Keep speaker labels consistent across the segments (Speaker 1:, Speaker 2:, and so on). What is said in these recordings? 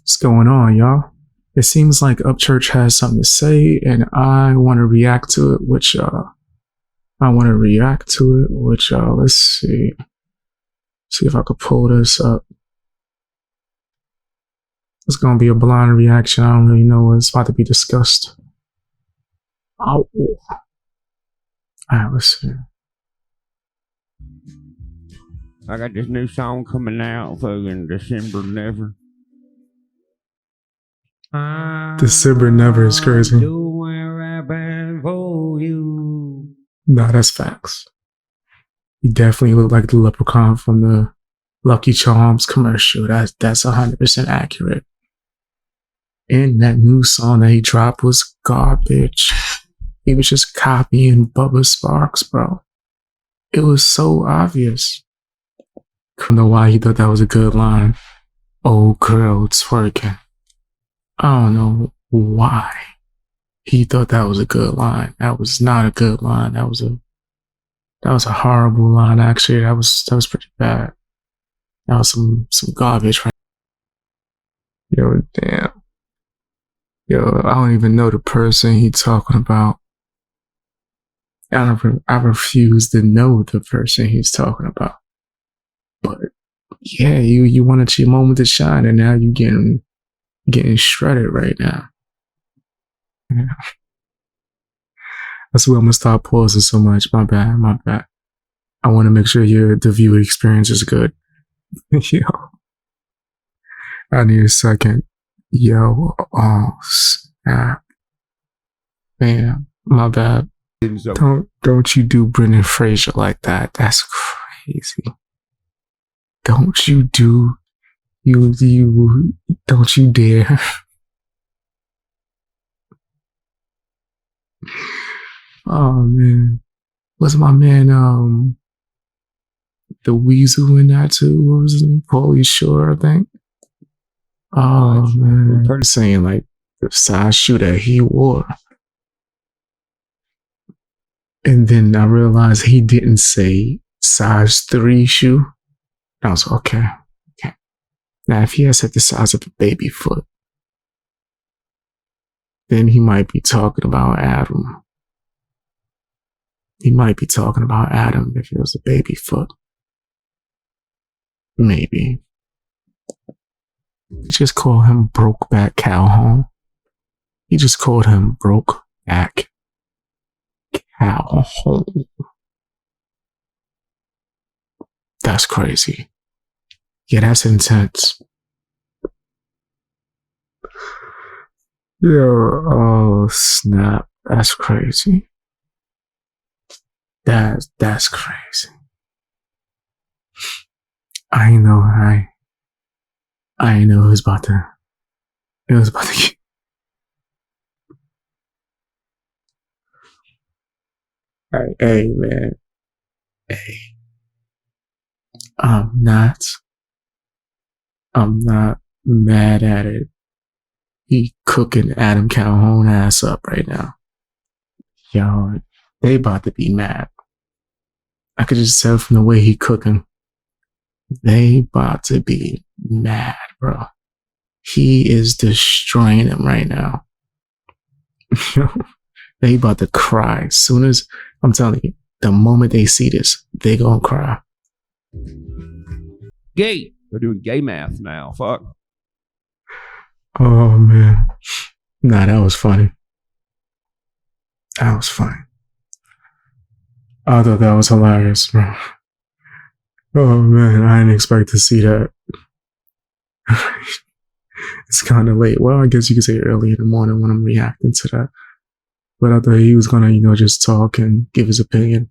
Speaker 1: What's going on, y'all? It seems like Upchurch has something to say, and I want to react to it. Let's see. See if I could pull this up. It's gonna be a blind reaction. I don't really know what's about to be discussed. Oh, alright, let's see.
Speaker 2: I got this new song coming out fucking December Never.
Speaker 1: December Never is crazy. Nah, that's facts. He definitely looked like the leprechaun from the Lucky Charms commercial. That's 100% accurate. And that new song that he dropped was garbage. He was just copying Bubba Sparks, bro. It was so obvious. I don't know why he thought that was a good line. Old girl twerking. I don't know why he thought that was a good line. That was not a good line. That was a horrible line, actually. That was pretty bad. That was some garbage, right? Yo, damn. Yo, I don't even know the person he talking about. I refuse to know the person he's talking about. But yeah, you wanted your moment to shine, and now you getting shredded right now. Yeah. That's why I'm gonna stop pausing so much. My bad. I want to make sure the viewer experience is good. Yo, I need a second. Yo, oh snap, man, my bad. Don't you do Brendan Fraser like that? That's crazy. Don't you do don't you dare. Oh man, was my man the Weasel in that too? What was his name? Paulie Shore, I think. Oh man, I'm saying like the size shoe that he wore. And then I realized he didn't say size 3 shoe. I was like, okay. Now, if he has said the size of a baby foot, then he might be talking about Adam. He might be talking about Adam if it was a baby foot. Maybe. Just call him Brokeback Calhoun. He just called him Brokeback Calhoun. That's crazy. Yeah, that's intense. Yeah, oh snap. That's crazy. That's crazy. I know it was about to get. Hey man. Hey. I'm not mad at it. He cooking Adam Calhoun ass up right now. Yo, they about to be mad. I could just tell from the way he cooking. They about to be mad, bro. He is destroying him right now. They about to cry. Soon as, I'm telling you, the moment they see this, they gonna cry.
Speaker 2: Gay. They're doing gay math now. Fuck.
Speaker 1: Oh man. Nah, that was funny. That was funny. I thought that was hilarious, bro. Oh man, I didn't expect to see that. It's kind of late. Well, I guess you could say early in the morning when I'm reacting to that. But I thought he was gonna, just talk and give his opinion.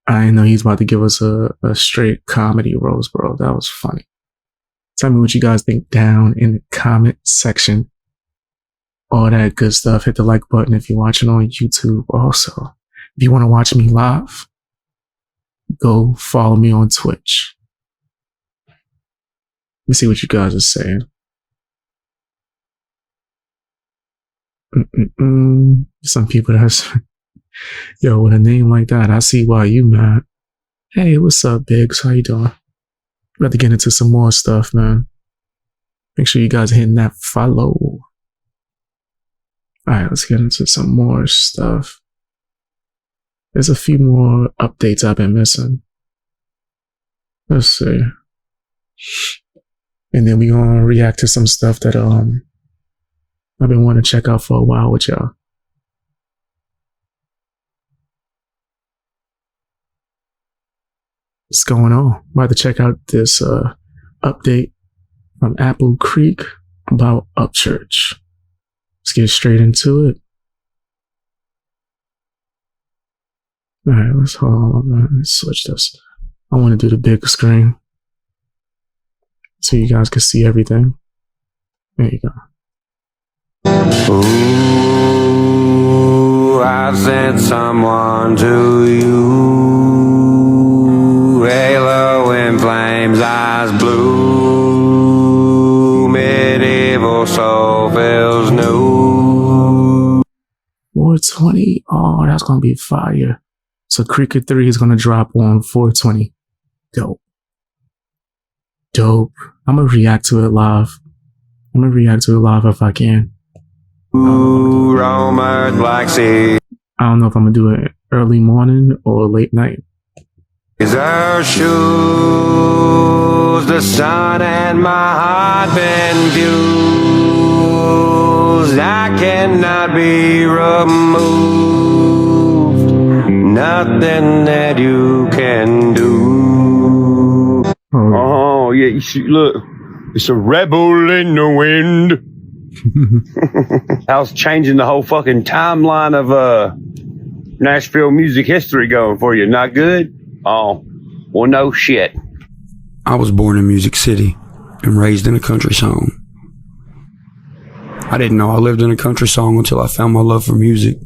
Speaker 1: I didn't know he's about to give us a straight comedy roast, bro. That was funny. Tell me what you guys think down in the comment section. All that good stuff. Hit the like button if you're watching on YouTube. Also, if you want to watch me live, go follow me on Twitch. Let me see what you guys are saying. Some people that's, yo, with a name like that, I see why you mad. Hey, what's up, Biggs? How you doing? About to get into some more stuff, man. Make sure you guys are hitting that follow. All right, let's get into some more stuff. There's a few more updates I've been missing. Let's see. And then we're gonna react to some stuff that I've been wanting to check out for a while with y'all. What's going on? I'm about to check out this update from Apple Creek about Upchurch. Let's get straight into it. All right, let's switch this. I want to do the big screen so you guys can see everything. There you go.
Speaker 3: Ooh, I sent someone to you. Halo in flames, eyes blue. Medieval soul feels new.
Speaker 1: 420. Oh, that's gonna be fire. So Cricket 3 is gonna drop on 420. Dope. I'm gonna react to it live. If I can.
Speaker 3: Ooh, Roma, Black Sea.
Speaker 1: I don't know if I'm gonna do it early morning or late night.
Speaker 3: Is our shoes, the sun and my heart been fused. I cannot be removed. Nothing that you can do.
Speaker 2: Oh, yeah, you see, look. It's a rebel in the wind. I was changing the whole fucking timeline of Nashville music history going for you. Not good? Oh, well, no shit.
Speaker 4: I was born in Music City and raised in a country song. I didn't know I lived in a country song until I found my love for music.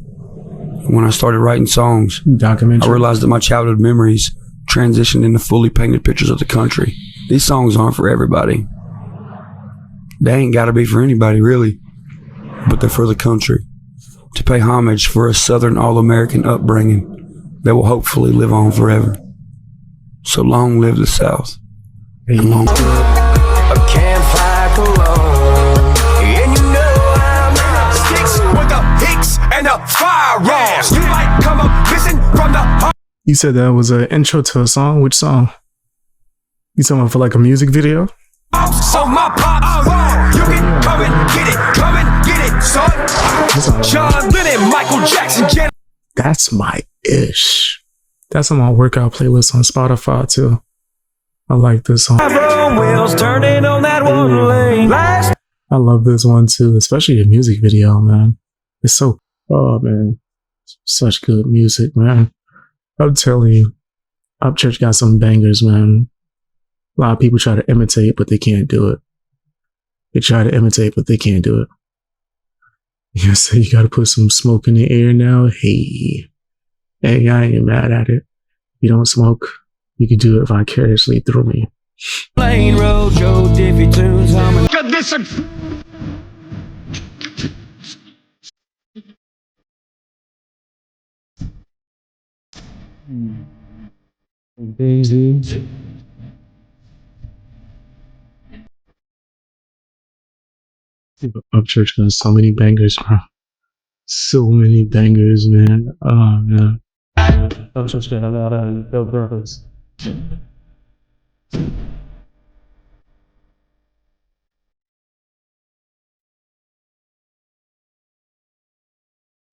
Speaker 4: When I started writing songs, I realized that my childhood memories transitioned into fully painted pictures of the country. These songs aren't for everybody. They ain't gotta be for anybody, really. But they're for the country. To pay homage for a Southern all-American upbringing that will hopefully live on forever. So long live the South. And long
Speaker 3: A campfire cologne. And you know I'm in the sticks with the hicks and the firearms. You might come up missing from the.
Speaker 1: You said that was an intro to a song? Which song? You talking about for like a music video?
Speaker 3: So my pops, you can come and get it, son. John Lennon, Michael Jackson,
Speaker 1: That's my ish. That's on my workout playlist on Spotify too. I like this song.
Speaker 3: Wheels turning on that one lane.
Speaker 1: I love this one too, especially the music video, man. It's so, oh man, such good music, man. I'm telling you, Upchurch got some bangers, man. A lot of people try to imitate, but they can't do it. They try to imitate, but they can't do it. You say you gotta put some smoke in the air now? Hey, I ain't mad at it. If you don't smoke, you can do it vicariously through me.
Speaker 3: Lane Road, Joe Diffie tunes humming.
Speaker 1: Upchurch got so many bangers, bro. So many bangers, man. Oh, man. Upchurch got a lot of dope brothers.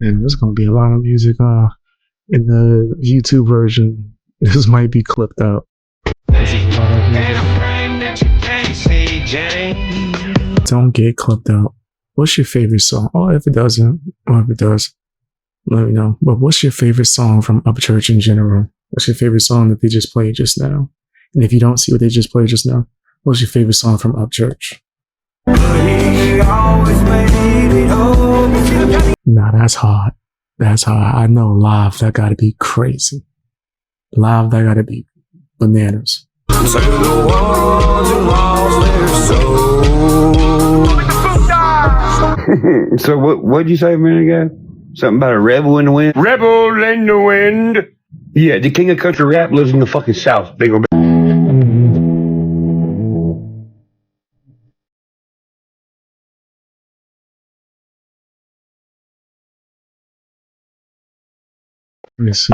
Speaker 1: And there's gonna be a lot of music in the YouTube version. This might be clipped out. Don't get clipped out. What's your favorite song? Oh, if it doesn't, or if it does, let me know. But what's your favorite song from Upchurch in general? What's your favorite song that they just played just now? And if you don't see what they just played just now, what's your favorite song from Upchurch? Nah, that's hard. That's hard. I know live, that gotta be crazy. Live, that gotta be bananas.
Speaker 2: So what'd you say a minute ago? Something about a rebel in the wind? Rebel in the wind! Yeah, the king of country rap lives in the fucking South. Big
Speaker 1: Let me see.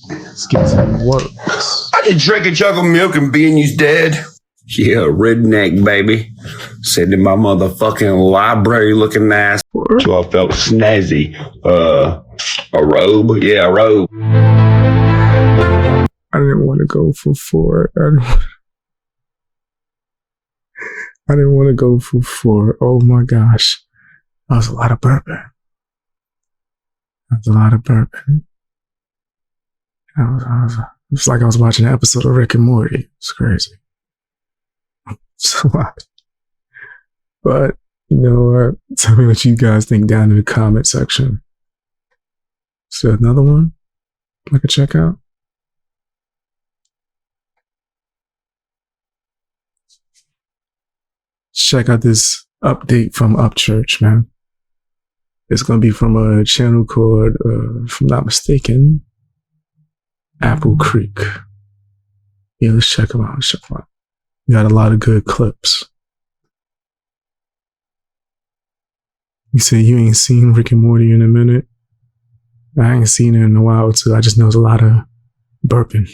Speaker 1: Let's get some works.
Speaker 2: I can drink a jug of milk and be in you's dead. Yeah, redneck, baby. Sitting in my motherfucking library looking ass. So I felt snazzy. A robe? Yeah, a robe.
Speaker 1: I didn't want to go for 4. I didn't want to go for 4. Oh my gosh. That was a lot of bourbon. It was like I was watching an episode of Rick and Morty. It's crazy. It's a lot. But, you know what? Tell me what you guys think down in the comment section. Is there another one I could check out? Check out this update from Upchurch, man. It's going to be from a channel called, if I'm not mistaken, Apple Creek. Yeah, let's check them out. We got a lot of good clips. You say you ain't seen Rick and Morty in a minute? I ain't seen it in a while too. I just know there's a lot of burping.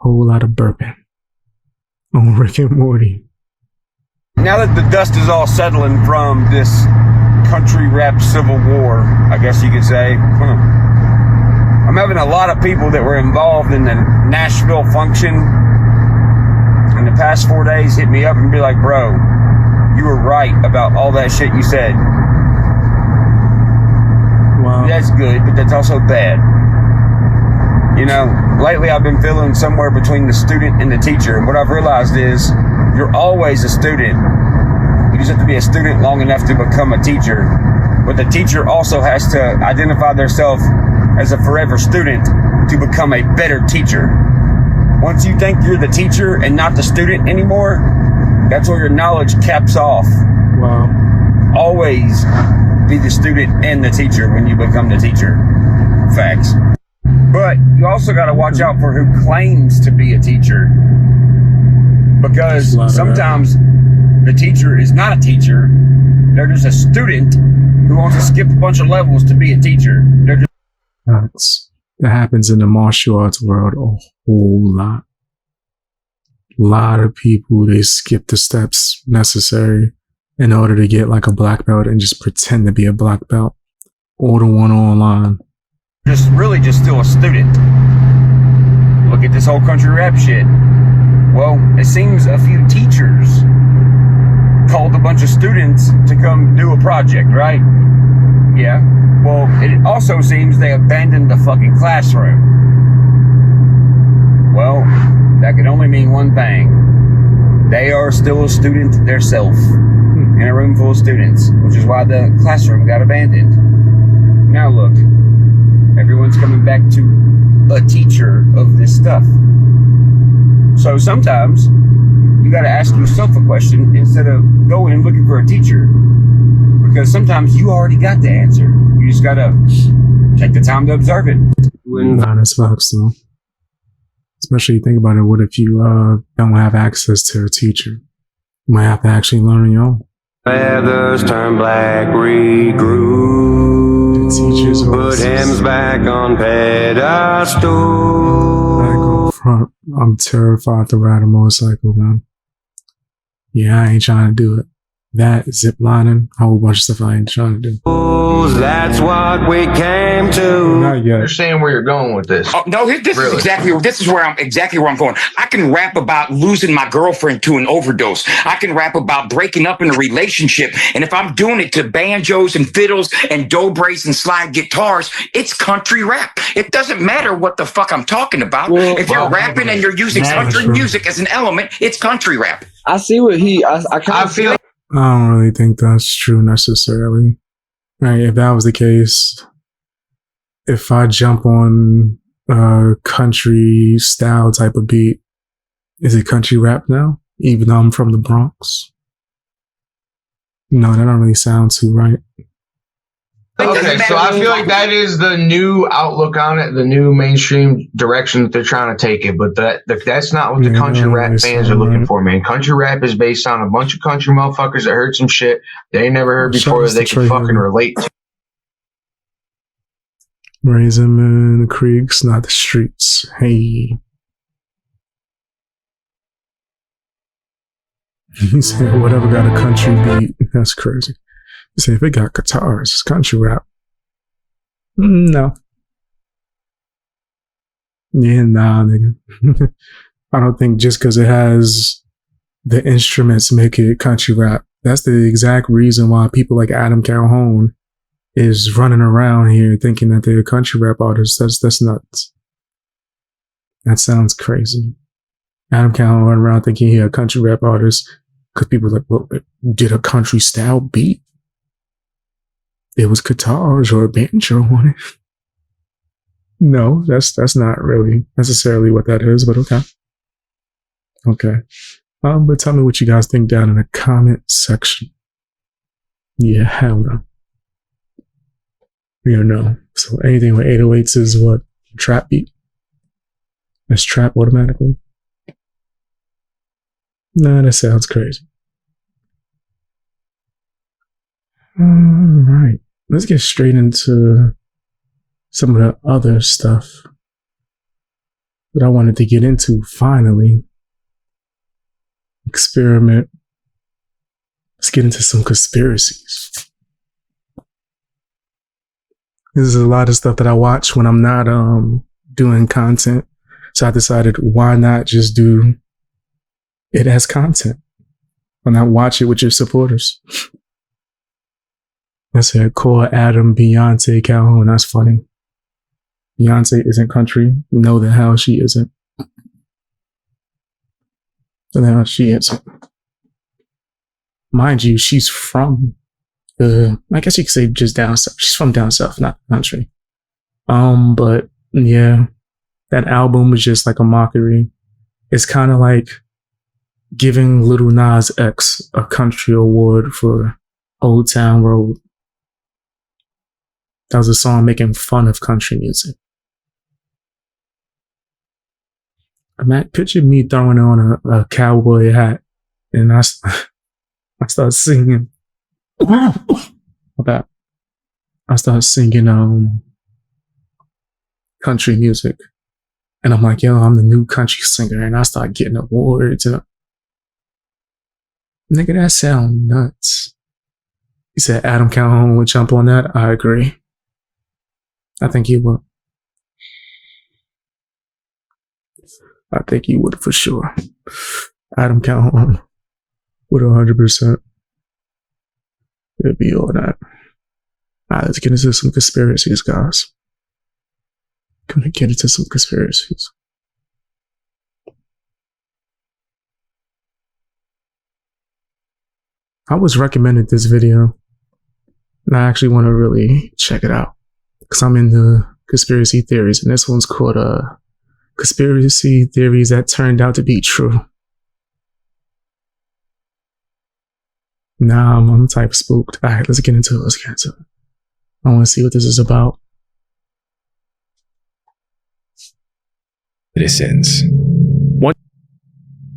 Speaker 1: Whole lot of burping on Rick and Morty.
Speaker 2: Now that the dust is all settling from this country rap civil war, I guess you could say, I'm having a lot of people that were involved in the Nashville function in the past 4 days hit me up and be like, bro, you were right about all that shit you said.
Speaker 1: Wow.
Speaker 2: That's good, but that's also bad. You know, lately I've been feeling somewhere between the student and the teacher. And what I've realized is you're always a student. You just have to be a student long enough to become a teacher. But the teacher also has to identify themselves as a forever student to become a better teacher. Once you think you're the teacher and not the student anymore, that's where your knowledge caps off.
Speaker 1: Wow.
Speaker 2: Always be the student and the teacher when you become the teacher. Facts. But you also got to watch out for who claims to be a teacher. Because sometimes the teacher is not a teacher. They're just a student who wants to skip a bunch of levels to be a teacher.
Speaker 1: That happens in the martial arts world a whole lot. A lot of people, they skip the steps necessary in order to get like a black belt and just pretend to be a black belt. Or the one online.
Speaker 2: Just really just still a student. Look at this whole country rap shit. Well, it seems a few teachers called a bunch of students to come do a project, right? Yeah. Well, it also seems they abandoned the fucking classroom. Well, that can only mean one thing. They are still a student theirself in a room full of students, which is why the classroom got abandoned. Now look, everyone's coming back to a teacher of this stuff. So sometimes you got to ask yourself a question instead of going and looking for a teacher, because sometimes you already got the answer. You just got to take the time to observe it.
Speaker 1: Nah, that's facts though. Especially think about it. What if you don't have access to a teacher? You might have to actually learn on your own.
Speaker 5: Feathers turn black, regroup.
Speaker 1: Teachers
Speaker 5: put hymns back on pedestal.
Speaker 1: I go front. I'm terrified to ride a motorcycle, man. Yeah, I ain't trying to do it. That, zip lining, a whole bunch of stuff I ain't trying to do.
Speaker 5: That's what we came to.
Speaker 1: Not yet.
Speaker 6: You're saying where you're going with this.
Speaker 7: Oh, no, this is where I'm going. I can rap about losing my girlfriend to an overdose. I can rap about breaking up in a relationship. And if I'm doing it to banjos and fiddles and dobres and slide guitars, it's country rap. It doesn't matter what the fuck I'm talking about. If you're rapping and you're using country music as an element, it's country rap.
Speaker 8: I see what I feel.
Speaker 1: I don't really think that's true necessarily. Right, if that was the case, if I jump on a country style type of beat, is it country rap now? Even though I'm from the Bronx? No, that don't really sound too right.
Speaker 6: Okay, so I feel like that is the new outlook on it, the new mainstream direction that they're trying to take it. But that's not what the country rap fans are looking for, man. Country rap is based on a bunch of country motherfuckers that heard some shit they ain't never heard before that they can fucking relate to.
Speaker 1: Raise them in the creeks, not the streets. Hey. He said, whatever got a country beat. That's crazy. He said, if it got guitars, it's country rap. No. Yeah, nah, nigga. I don't think just because it has the instruments make it country rap. That's the exact reason why people like Adam Calhoun is running around here thinking that they're country rap artists. That's nuts. That sounds crazy. Adam Calhoun running around thinking he a country rap artist because people are like, well, did a country style beat? It was guitars or a banjo on it. No, that's not really necessarily what that is, but okay. Okay. But tell me what you guys think down in the comment section. Yeah, hell no. You know, so anything with 808s is what? Trap beat? That's trap automatically? Nah, that sounds crazy. Alright, let's get straight into some of the other stuff that I wanted to get into finally. Experiment. Let's get into some conspiracies. This is a lot of stuff that I watch when I'm not doing content. So I decided, why not just do it as content? Why not watch it with your supporters? I said, call Adam Beyonce Calhoun. That's funny. Beyonce isn't country. No, the hell she isn't. The hell she isn't. Mind you, she's from I guess you could say just down south. She's from down south, not country. But yeah, that album was just like a mockery. It's kind of like giving Lil Nas X a country award for Old Town Road. That was a song making fun of country music. Matt, picture me throwing on a cowboy hat and I start singing. Okay. I start singing country music. And I'm like, yo, I'm the new country singer. And I start getting awards. And nigga, that sound nuts. He said Adam Calhoun would jump on that. I agree. I think he would. I think he would for sure. Adam Calhoun would 100%. It'd be all that. Alright, let's get into some conspiracies, guys. Gonna get into some conspiracies. I was recommended this video, and I actually want to really check it out because I'm into conspiracy theories, and this one's called Conspiracy Theories That Turned Out to Be True. Nah, I'm type spooked. Alright, let's get into it. I want to see what this is about.
Speaker 9: Citizens.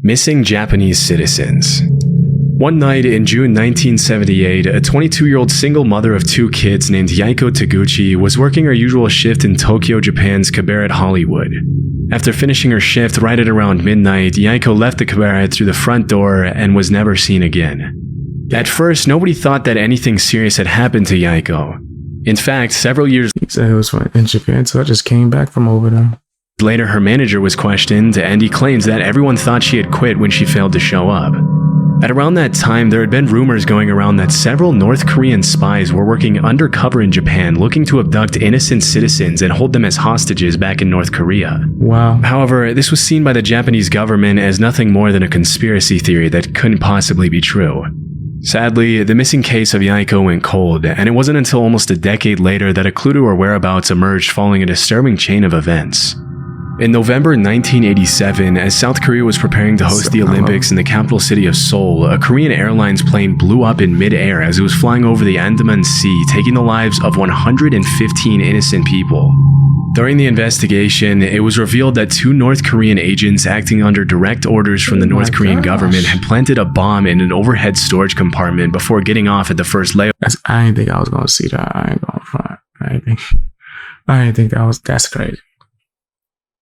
Speaker 9: Missing Japanese citizens. One night in June 1978, a 22-year-old single mother of 2 kids named Yaiko Taguchi was working her usual shift in Tokyo, Japan's cabaret Hollywood. After finishing her shift right at around midnight, Yaiko left the cabaret through the front door and was never seen again. At first, nobody thought that anything serious had happened to Yaiko. In fact, several years
Speaker 1: later, it was in Japan, so I just came back from over there.
Speaker 9: Later, her manager was questioned, and he claims that everyone thought she had quit when she failed to show up. At around that time, there had been rumors going around that several North Korean spies were working undercover in Japan looking to abduct innocent citizens and hold them as hostages back in North Korea.
Speaker 1: Wow.
Speaker 9: However, this was seen by the Japanese government as nothing more than a conspiracy theory that couldn't possibly be true. Sadly, the missing case of Yaiko went cold, and it wasn't until almost a decade later that a clue to her whereabouts emerged following a disturbing chain of events. In November 1987, as South Korea was preparing to host the Olympics in the capital city of Seoul, a Korean Airlines plane blew up in mid-air as it was flying over the Andaman Sea, taking the lives of 115 innocent people. During the investigation, it was revealed that 2 North Korean agents acting under direct orders from the North Korean government had planted a bomb in an overhead storage compartment before getting off at the first layover.
Speaker 1: I didn't think I was going to see that. I ain't going to front. I didn't think that's crazy.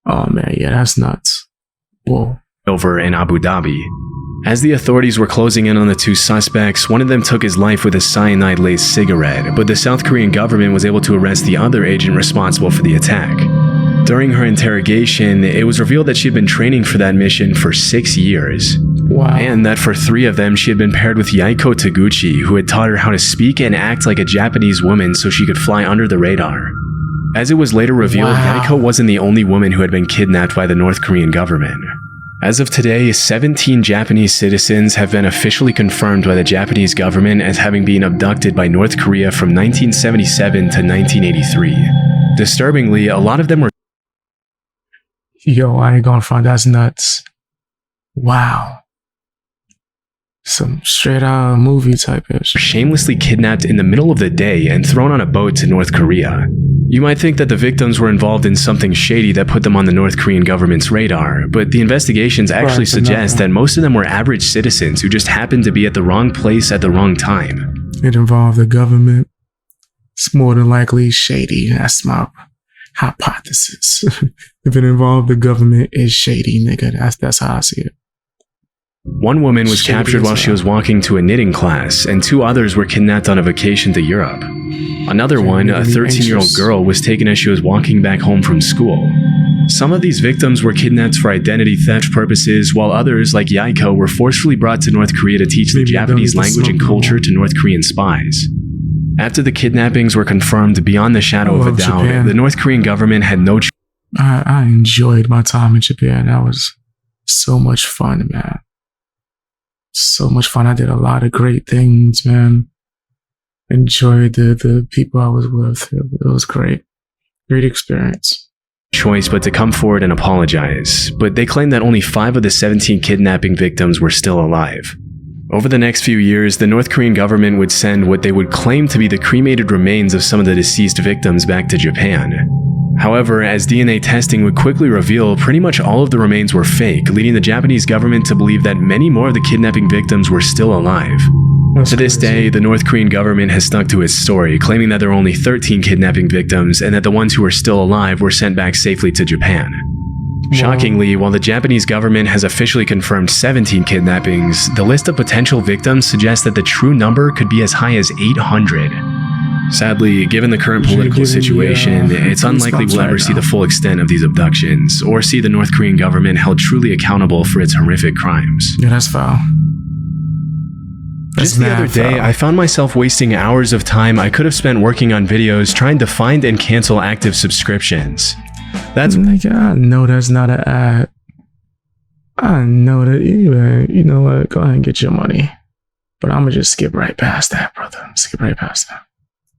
Speaker 1: Oh man, yeah, that's nuts. Whoa.
Speaker 9: Over in Abu Dhabi. As the authorities were closing in on the two suspects, one of them took his life with a cyanide-laced cigarette, but the South Korean government was able to arrest the other agent responsible for the attack. During her interrogation, it was revealed that she had been training for that mission for 6 years.
Speaker 1: Wow.
Speaker 9: And that for 3 of them, she had been paired with Yaiko Taguchi, who had taught her how to speak and act like a Japanese woman so she could fly under the radar. As it was later revealed, Yaiko wasn't the only woman who had been kidnapped by the North Korean government. As of today, 17 Japanese citizens have been officially confirmed by the Japanese government as having been abducted by North Korea from 1977 to 1983. Disturbingly, a lot of them were...
Speaker 1: Yo, I ain't gonna front, that's nuts. Wow. Some straight out movie type of shit.
Speaker 9: Shamelessly kidnapped in the middle of the day and thrown on a boat to North Korea. You might think that the victims were involved in something shady that put them on the North Korean government's radar, but the investigations actually suggest that most of them were average citizens who just happened to be at the wrong place at the wrong time.
Speaker 1: It involved the government. It's more than likely shady. That's my hypothesis. If it involved the government, it's shady, nigga. That's how I see it.
Speaker 9: One woman was captured while she was walking to a knitting class, and 2 others were kidnapped on a vacation to Europe. Another one, a 13-year-old girl, was taken as she was walking back home from school. Some of these victims were kidnapped for identity theft purposes, while others, like Yaiko, were forcefully brought to North Korea to teach the Japanese language and culture to North Korean spies. After the kidnappings were confirmed beyond the shadow of a doubt, the North Korean government had no choice.
Speaker 1: I enjoyed my time in Japan. That was so much fun, man. So much fun. I did a lot of great things, man. Enjoyed the people I was with. It was great. Great experience.
Speaker 9: Choice but to come forward and apologize, but they claimed that only 5 of the 17 kidnapping victims were still alive. Over the next few years, the North Korean government would send what they would claim to be the cremated remains of some of the deceased victims back to Japan. However, as DNA testing would quickly reveal, pretty much all of the remains were fake, leading the Japanese government to believe that many more of the kidnapping victims were still alive. To this day, the North Korean government has stuck to its story, claiming that there are only 13 kidnapping victims and that the ones who are still alive were sent back safely to Japan. Shockingly, while the Japanese government has officially confirmed 17 kidnappings, the list of potential victims suggests that the true number could be as high as 800. Sadly, given the current political situation, it's unlikely we'll ever see the full extent of these abductions, or see the North Korean government held truly accountable for its horrific crimes.
Speaker 1: Yeah, that's foul.
Speaker 9: Just the other day, I found myself wasting hours of time I could have spent working on videos trying to find and cancel active subscriptions. That's...
Speaker 1: Nigga, I know that's not an ad. I know that you know what? Go ahead and get your money. But I'm gonna just skip right past that, brother. Skip right past that.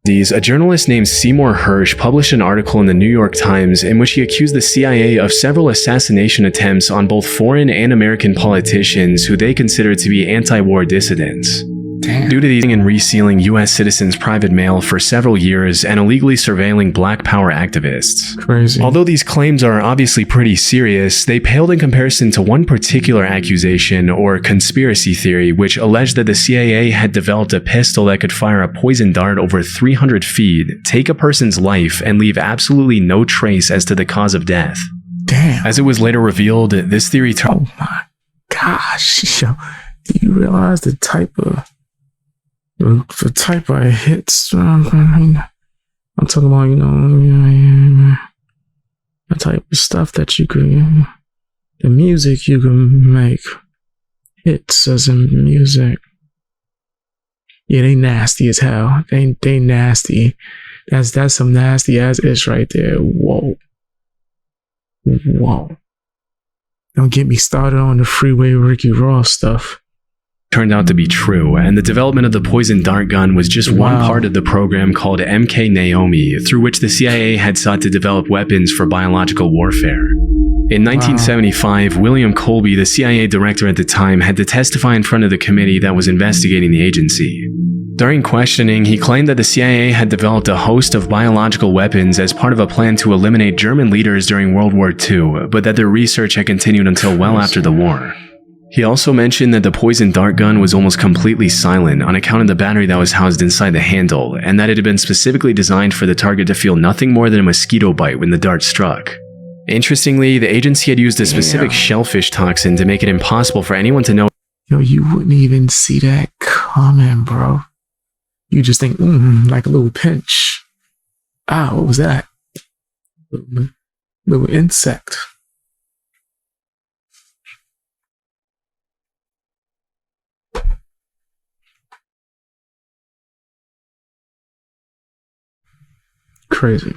Speaker 9: A journalist named Seymour Hersh published an article in the New York Times in which he accused the CIA of several assassination attempts on both foreign and American politicians who they considered to be anti-war dissidents.
Speaker 1: Damn.
Speaker 9: Due to these and resealing U.S. citizens' private mail for several years and illegally surveilling Black Power activists.
Speaker 1: Crazy.
Speaker 9: Although these claims are obviously pretty serious, they paled in comparison to one particular accusation or conspiracy theory which alleged that the CIA had developed a pistol that could fire a poison dart over 300 feet, take a person's life, and leave absolutely no trace as to the cause of death.
Speaker 1: Damn.
Speaker 9: As it was later revealed, this theory
Speaker 1: Oh my gosh. Yo, do you realize the type of hits, I'm talking about, the type of stuff that you can, the music you can make, hits as in music. Yeah, they nasty as hell. They nasty. That's some nasty ass ish right there. Whoa. Don't get me started on the Freeway Ricky Ross stuff.
Speaker 9: Turned out to be true, and the development of the poison dart gun was just one part of the program called MK Naomi, through which the CIA had sought to develop weapons for biological warfare. In 1975, William Colby, the CIA director at the time, had to testify in front of the committee that was investigating the agency. During questioning, he claimed that the CIA had developed a host of biological weapons as part of a plan to eliminate German leaders during World War II, but that their research had continued until well after the war. He also mentioned that the poison dart gun was almost completely silent on account of the battery that was housed inside the handle, and that it had been specifically designed for the target to feel nothing more than a mosquito bite when the dart struck. Interestingly, the agency had used a specific shellfish toxin to make it impossible for anyone to know.
Speaker 1: Yo, you wouldn't even see that coming, bro. You just think, like a little pinch. Ah, what was that? Little insect. Crazy.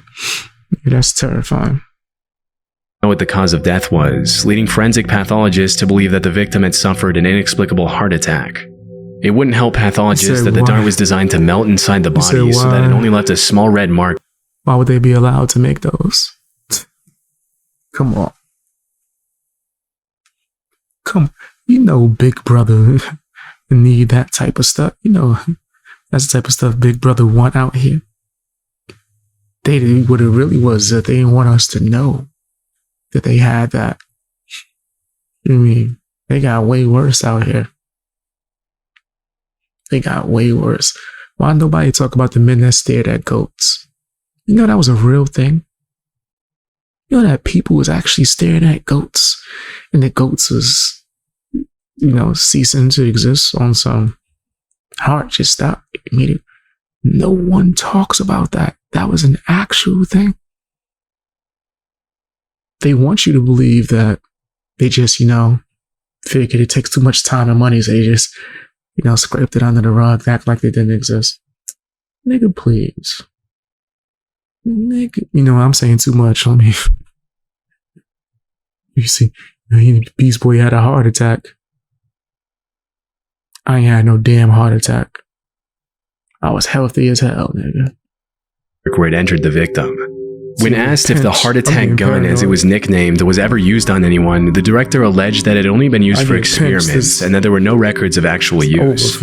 Speaker 1: Yeah, that's terrifying.
Speaker 9: What the cause of death was, leading forensic pathologists to believe that the victim had suffered an inexplicable heart attack. It wouldn't help pathologists that the dart was designed to melt inside the body so that it only left a small red mark.
Speaker 1: Why would they be allowed to make those? Come on. You know Big Brother need that type of stuff. You know, that's the type of stuff Big Brother want out here. What it really was that they didn't want us to know that they had that. I mean, they got way worse out here. They got way worse. Why nobody talk about the men that stared at goats? You know that was a real thing? You know that people was actually staring at goats, and the goats was, ceasing to exist on some heart just stopped immediately. No one talks about that. That was an actual thing. They want you to believe that they just, figured it takes too much time and money, so they just, scraped it under the rug, act like they didn't exist. Nigga, please. Nigga, I'm saying too much. Let me. You see, Beast Boy had a heart attack. I ain't had no damn heart attack. I was healthy as hell, nigga.
Speaker 9: Where it entered the victim. When asked if the heart attack gun, as it was nicknamed, was ever used on anyone, the director alleged that it had only been used for experiments and that there were no records of actual use.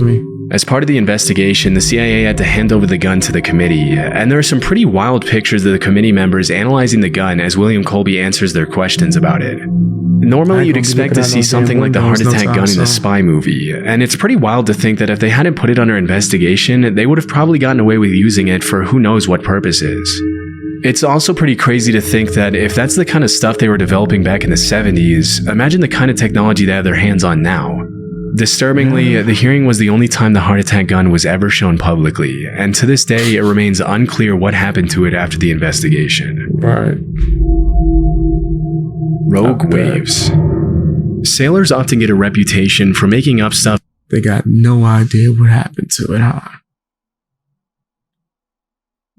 Speaker 9: As part of the investigation, the CIA had to hand over the gun to the committee, and there are some pretty wild pictures of the committee members analyzing the gun as William Colby answers their questions about it. Normally, you'd expect to see something like the heart attack gun in the Spy movie, and it's pretty wild to think that if they hadn't put it under investigation, they would have probably gotten away with using it for who knows what purposes. It's also pretty crazy to think that if that's the kind of stuff they were developing back in the 70s, imagine the kind of technology they have their hands on now. Disturbingly, the hearing was the only time the heart attack gun was ever shown publicly, and to this day, it remains unclear what happened to it after the investigation.
Speaker 1: Right.
Speaker 9: Rogue waves. Sailors often get a reputation for making up stuff.
Speaker 1: They got no idea what happened to it, huh?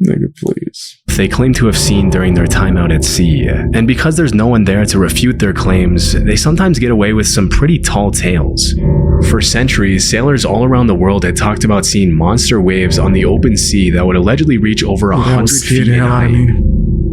Speaker 1: Nigga, please.
Speaker 9: They claim to have seen during their time out at sea, and because there's no one there to refute their claims, they sometimes get away with some pretty tall tales. For centuries, sailors all around the world had talked about seeing monster waves on the open sea that would allegedly reach over 100 feet in height.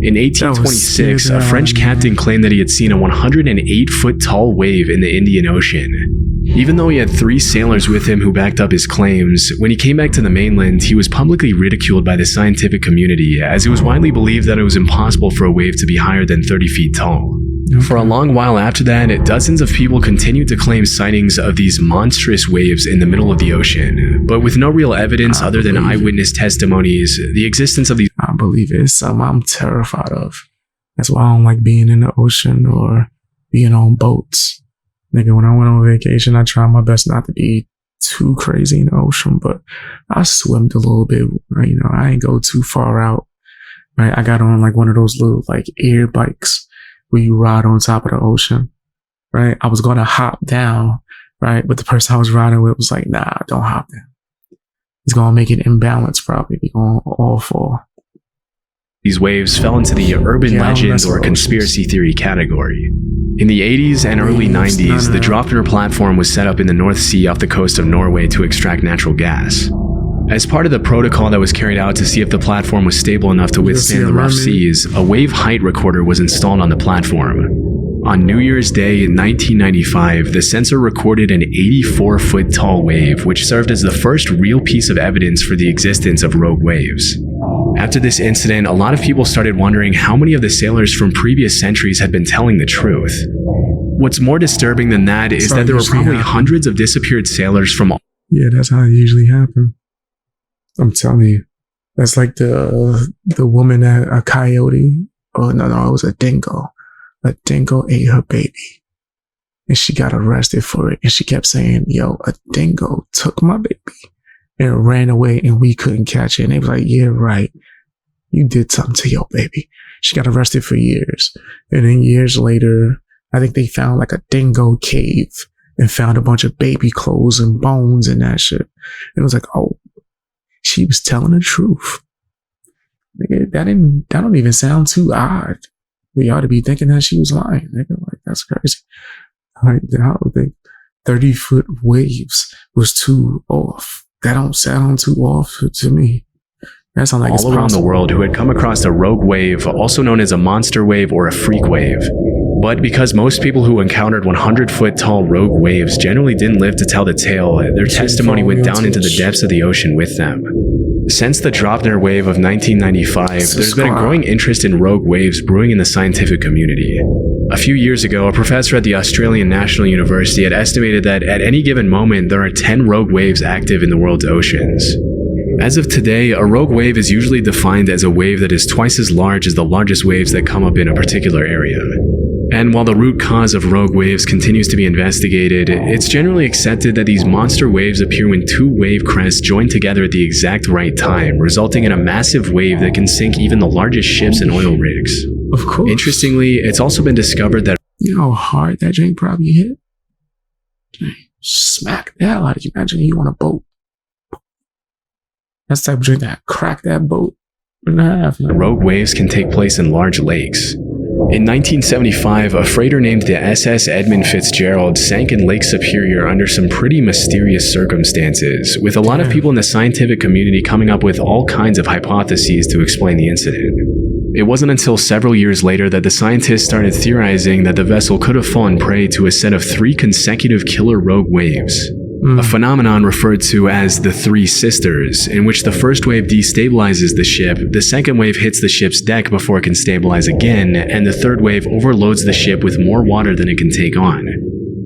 Speaker 9: In 1826, a French captain claimed that he had seen a 108-foot-tall wave in the Indian Ocean. Even though he had 3 sailors with him who backed up his claims, when he came back to the mainland, he was publicly ridiculed by the scientific community, as it was widely believed that it was impossible for a wave to be higher than 30 feet tall. For a long while after that, dozens of people continued to claim sightings of these monstrous waves in the middle of the ocean, but with no real evidence other than eyewitness testimonies, the existence of these—
Speaker 1: I believe it's something I'm terrified of. That's why I don't like being in the ocean or being on boats. Nigga, when I went on vacation, I tried my best not to be too crazy in the ocean, but I swimmed a little bit. Right? I ain't go too far out. Right? I got on like one of those little like air bikes where you ride on top of the ocean. Right? I was gonna hop down, right? But the person I was riding with was like, nah, don't hop down. It's gonna make it imbalanced probably. We're gonna all fall.
Speaker 9: These waves fell into the urban legend or conspiracy theory category. In the 80s and early 90s, the Draupner platform was set up in the North Sea off the coast of Norway to extract natural gas. As part of the protocol that was carried out to see if the platform was stable enough to withstand the rough seas, a wave height recorder was installed on the platform. On New Year's Day in 1995, the sensor recorded an 84-foot tall wave, which served as the first real piece of evidence for the existence of rogue waves. After this incident, a lot of people started wondering how many of the sailors from previous centuries had been telling the truth. What's more disturbing than that is that there were probably hundreds of disappeared sailors from all.
Speaker 1: Yeah, that's how it usually happens. I'm telling you. That's like the woman at a coyote. Oh, no, it was a dingo. A dingo ate her baby. And she got arrested for it. And she kept saying, yo, a dingo took my baby and ran away and we couldn't catch it. And they was like, yeah, right. You did something to your baby. She got arrested for years. And then years later, I think they found like a dingo cave and found a bunch of baby clothes and bones and that shit. And it was like, oh, she was telling the truth. Nigga, that don't even sound too odd. We ought to be thinking that she was lying. Nigga, like, that's crazy. Like, I would think 30-foot waves was too off. That don't sound too off to me. That sounds like
Speaker 9: all around the world who had come across a rogue wave, also known as a monster wave or a freak wave. But because most people who encountered 100-foot tall rogue waves generally didn't live to tell the tale, their testimony went down into the depths of the ocean with them. Since the Dropner wave of 1995, there's been a growing interest in rogue waves brewing in the scientific community. A few years ago, a professor at the Australian National University had estimated that at any given moment, there are 10 rogue waves active in the world's oceans. As of today, a rogue wave is usually defined as a wave that is twice as large as the largest waves that come up in a particular area. And while the root cause of rogue waves continues to be investigated, it's generally accepted that these monster waves appear when two wave crests join together at the exact right time, resulting in a massive wave that can sink even the largest ships and oil rigs.
Speaker 1: Of course.
Speaker 9: Interestingly, it's also been discovered that...
Speaker 1: You know how hard that drink probably hit? Smack the hell out of you. Imagine you on a boat. That's the type of drink that cracked that boat in half.
Speaker 9: Rogue waves can take place in large lakes. In 1975, a freighter named the SS Edmund Fitzgerald sank in Lake Superior under some pretty mysterious circumstances, with a lot of people in the scientific community coming up with all kinds of hypotheses to explain the incident. It wasn't until several years later that the scientists started theorizing that the vessel could have fallen prey to a set of 3 consecutive killer rogue waves. A phenomenon referred to as the Three Sisters, in which the first wave destabilizes the ship, the second wave hits the ship's deck before it can stabilize again, and the third wave overloads the ship with more water than it can take on.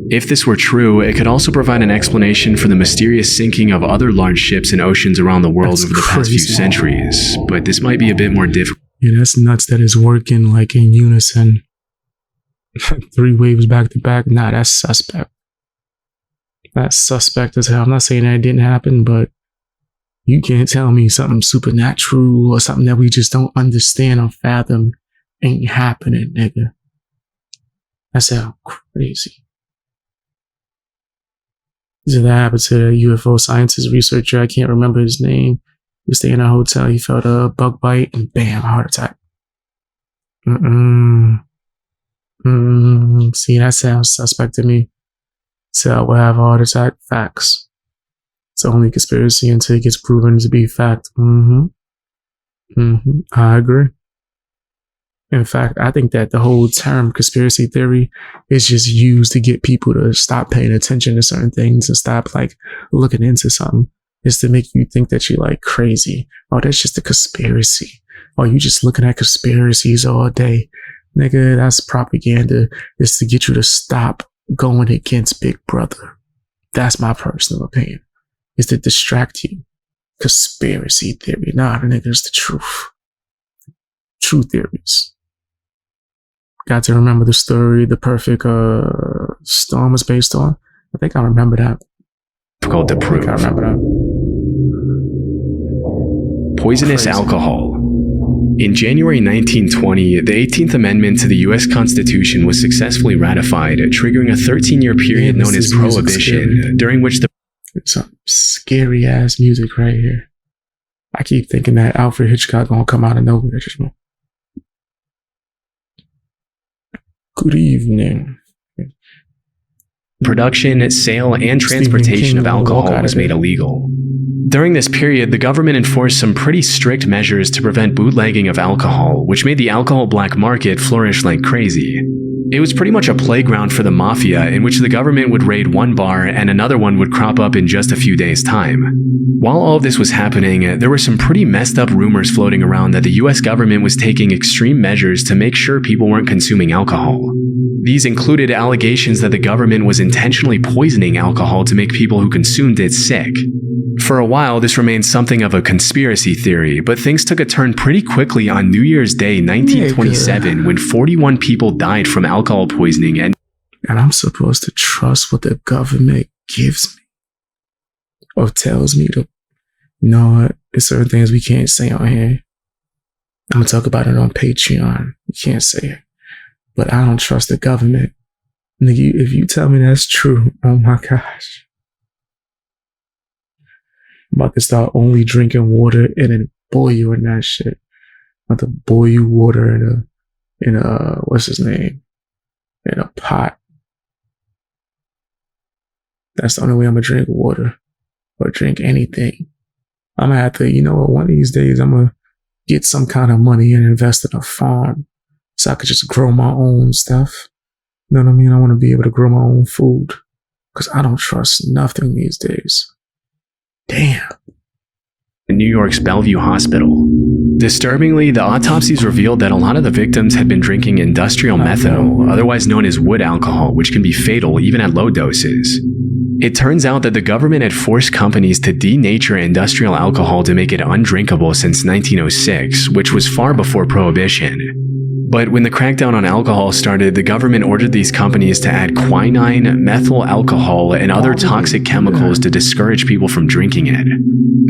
Speaker 9: If this were true, it could also provide an explanation for the mysterious sinking of other large ships in oceans around the world over the past few centuries, but this might be a bit more difficult.
Speaker 1: Yeah, that's nuts that it's working like in unison. 3 waves back to back, nah, that's suspect. That's suspect as hell. I'm not saying that it didn't happen, but you can't tell me something supernatural or something that we just don't understand or fathom ain't happening, nigga. That sounds crazy. So that happened to a UFO scientist researcher. I can't remember his name. He was staying in a hotel. He felt a bug bite and bam, heart attack. See, that sounds suspect to me. So we'll have a heart attack. Facts. It's only conspiracy until it gets proven to be fact. I agree. In fact, I think that the whole term conspiracy theory is just used to get people to stop paying attention to certain things and stop like looking into something. It's to make you think that you're like crazy. Oh, that's just a conspiracy. Oh, you just looking at conspiracies all day. Nigga, that's propaganda. It's to get you to stop going against Big Brother. That's my personal opinion. Is to distract you. Conspiracy theory. Nah, nigga, it's the truth. True theories. Got to remember the story The Perfect Storm was based on. I think I remember that.
Speaker 9: Difficult to prove.
Speaker 1: I remember that.
Speaker 9: Poisonous alcohol. In January 1920, the 18th Amendment to the U.S. Constitution was successfully ratified, triggering a 13-year period known as Prohibition, during which the...
Speaker 1: It's some scary-ass music right here. I keep thinking that Alfred Hitchcock gonna come out of nowhere. Good evening.
Speaker 9: Production, sale, and transportation of alcohol was made illegal. During this period, the government enforced some pretty strict measures to prevent bootlegging of alcohol, which made the alcohol black market flourish like crazy. It was pretty much a playground for the mafia in which the government would raid one bar and another one would crop up in just a few days' time. While all of this was happening, there were some pretty messed up rumors floating around that the US government was taking extreme measures to make sure people weren't consuming alcohol. These included allegations that the government was intentionally poisoning alcohol to make people who consumed it sick. For a while, this remained something of a conspiracy theory, but things took a turn pretty quickly on New Year's Day 1927 when 41 people died from alcohol poisoning and
Speaker 1: I'm supposed to trust what the government gives me or tells me to. You know what? There's certain things we can't say on here. I'm gonna talk about it on Patreon. You can't say it. But I don't trust the government. Nigga, if you tell me that's true, oh my gosh. I'm about to start only drinking water and then boil you in that shit. I'm about to boil you water in a what's his name? In a pot. That's the only way I'm gonna drink water or drink anything. I'm gonna have to, you know what, one of these days I'm gonna get some kind of money and invest in a farm so I could just grow my own stuff. You know what I mean? I want to be able to grow my own food because I don't trust nothing these days. Damn.
Speaker 9: in New York's Bellevue Hospital. Disturbingly, the autopsies revealed that a lot of the victims had been drinking industrial methanol, otherwise known as wood alcohol, which can be fatal even at low doses. It turns out that the government had forced companies to denature industrial alcohol to make it undrinkable since 1906, which was far before Prohibition. But when the crackdown on alcohol started, the government ordered these companies to add quinine, methyl alcohol, and other toxic chemicals to discourage people from drinking it.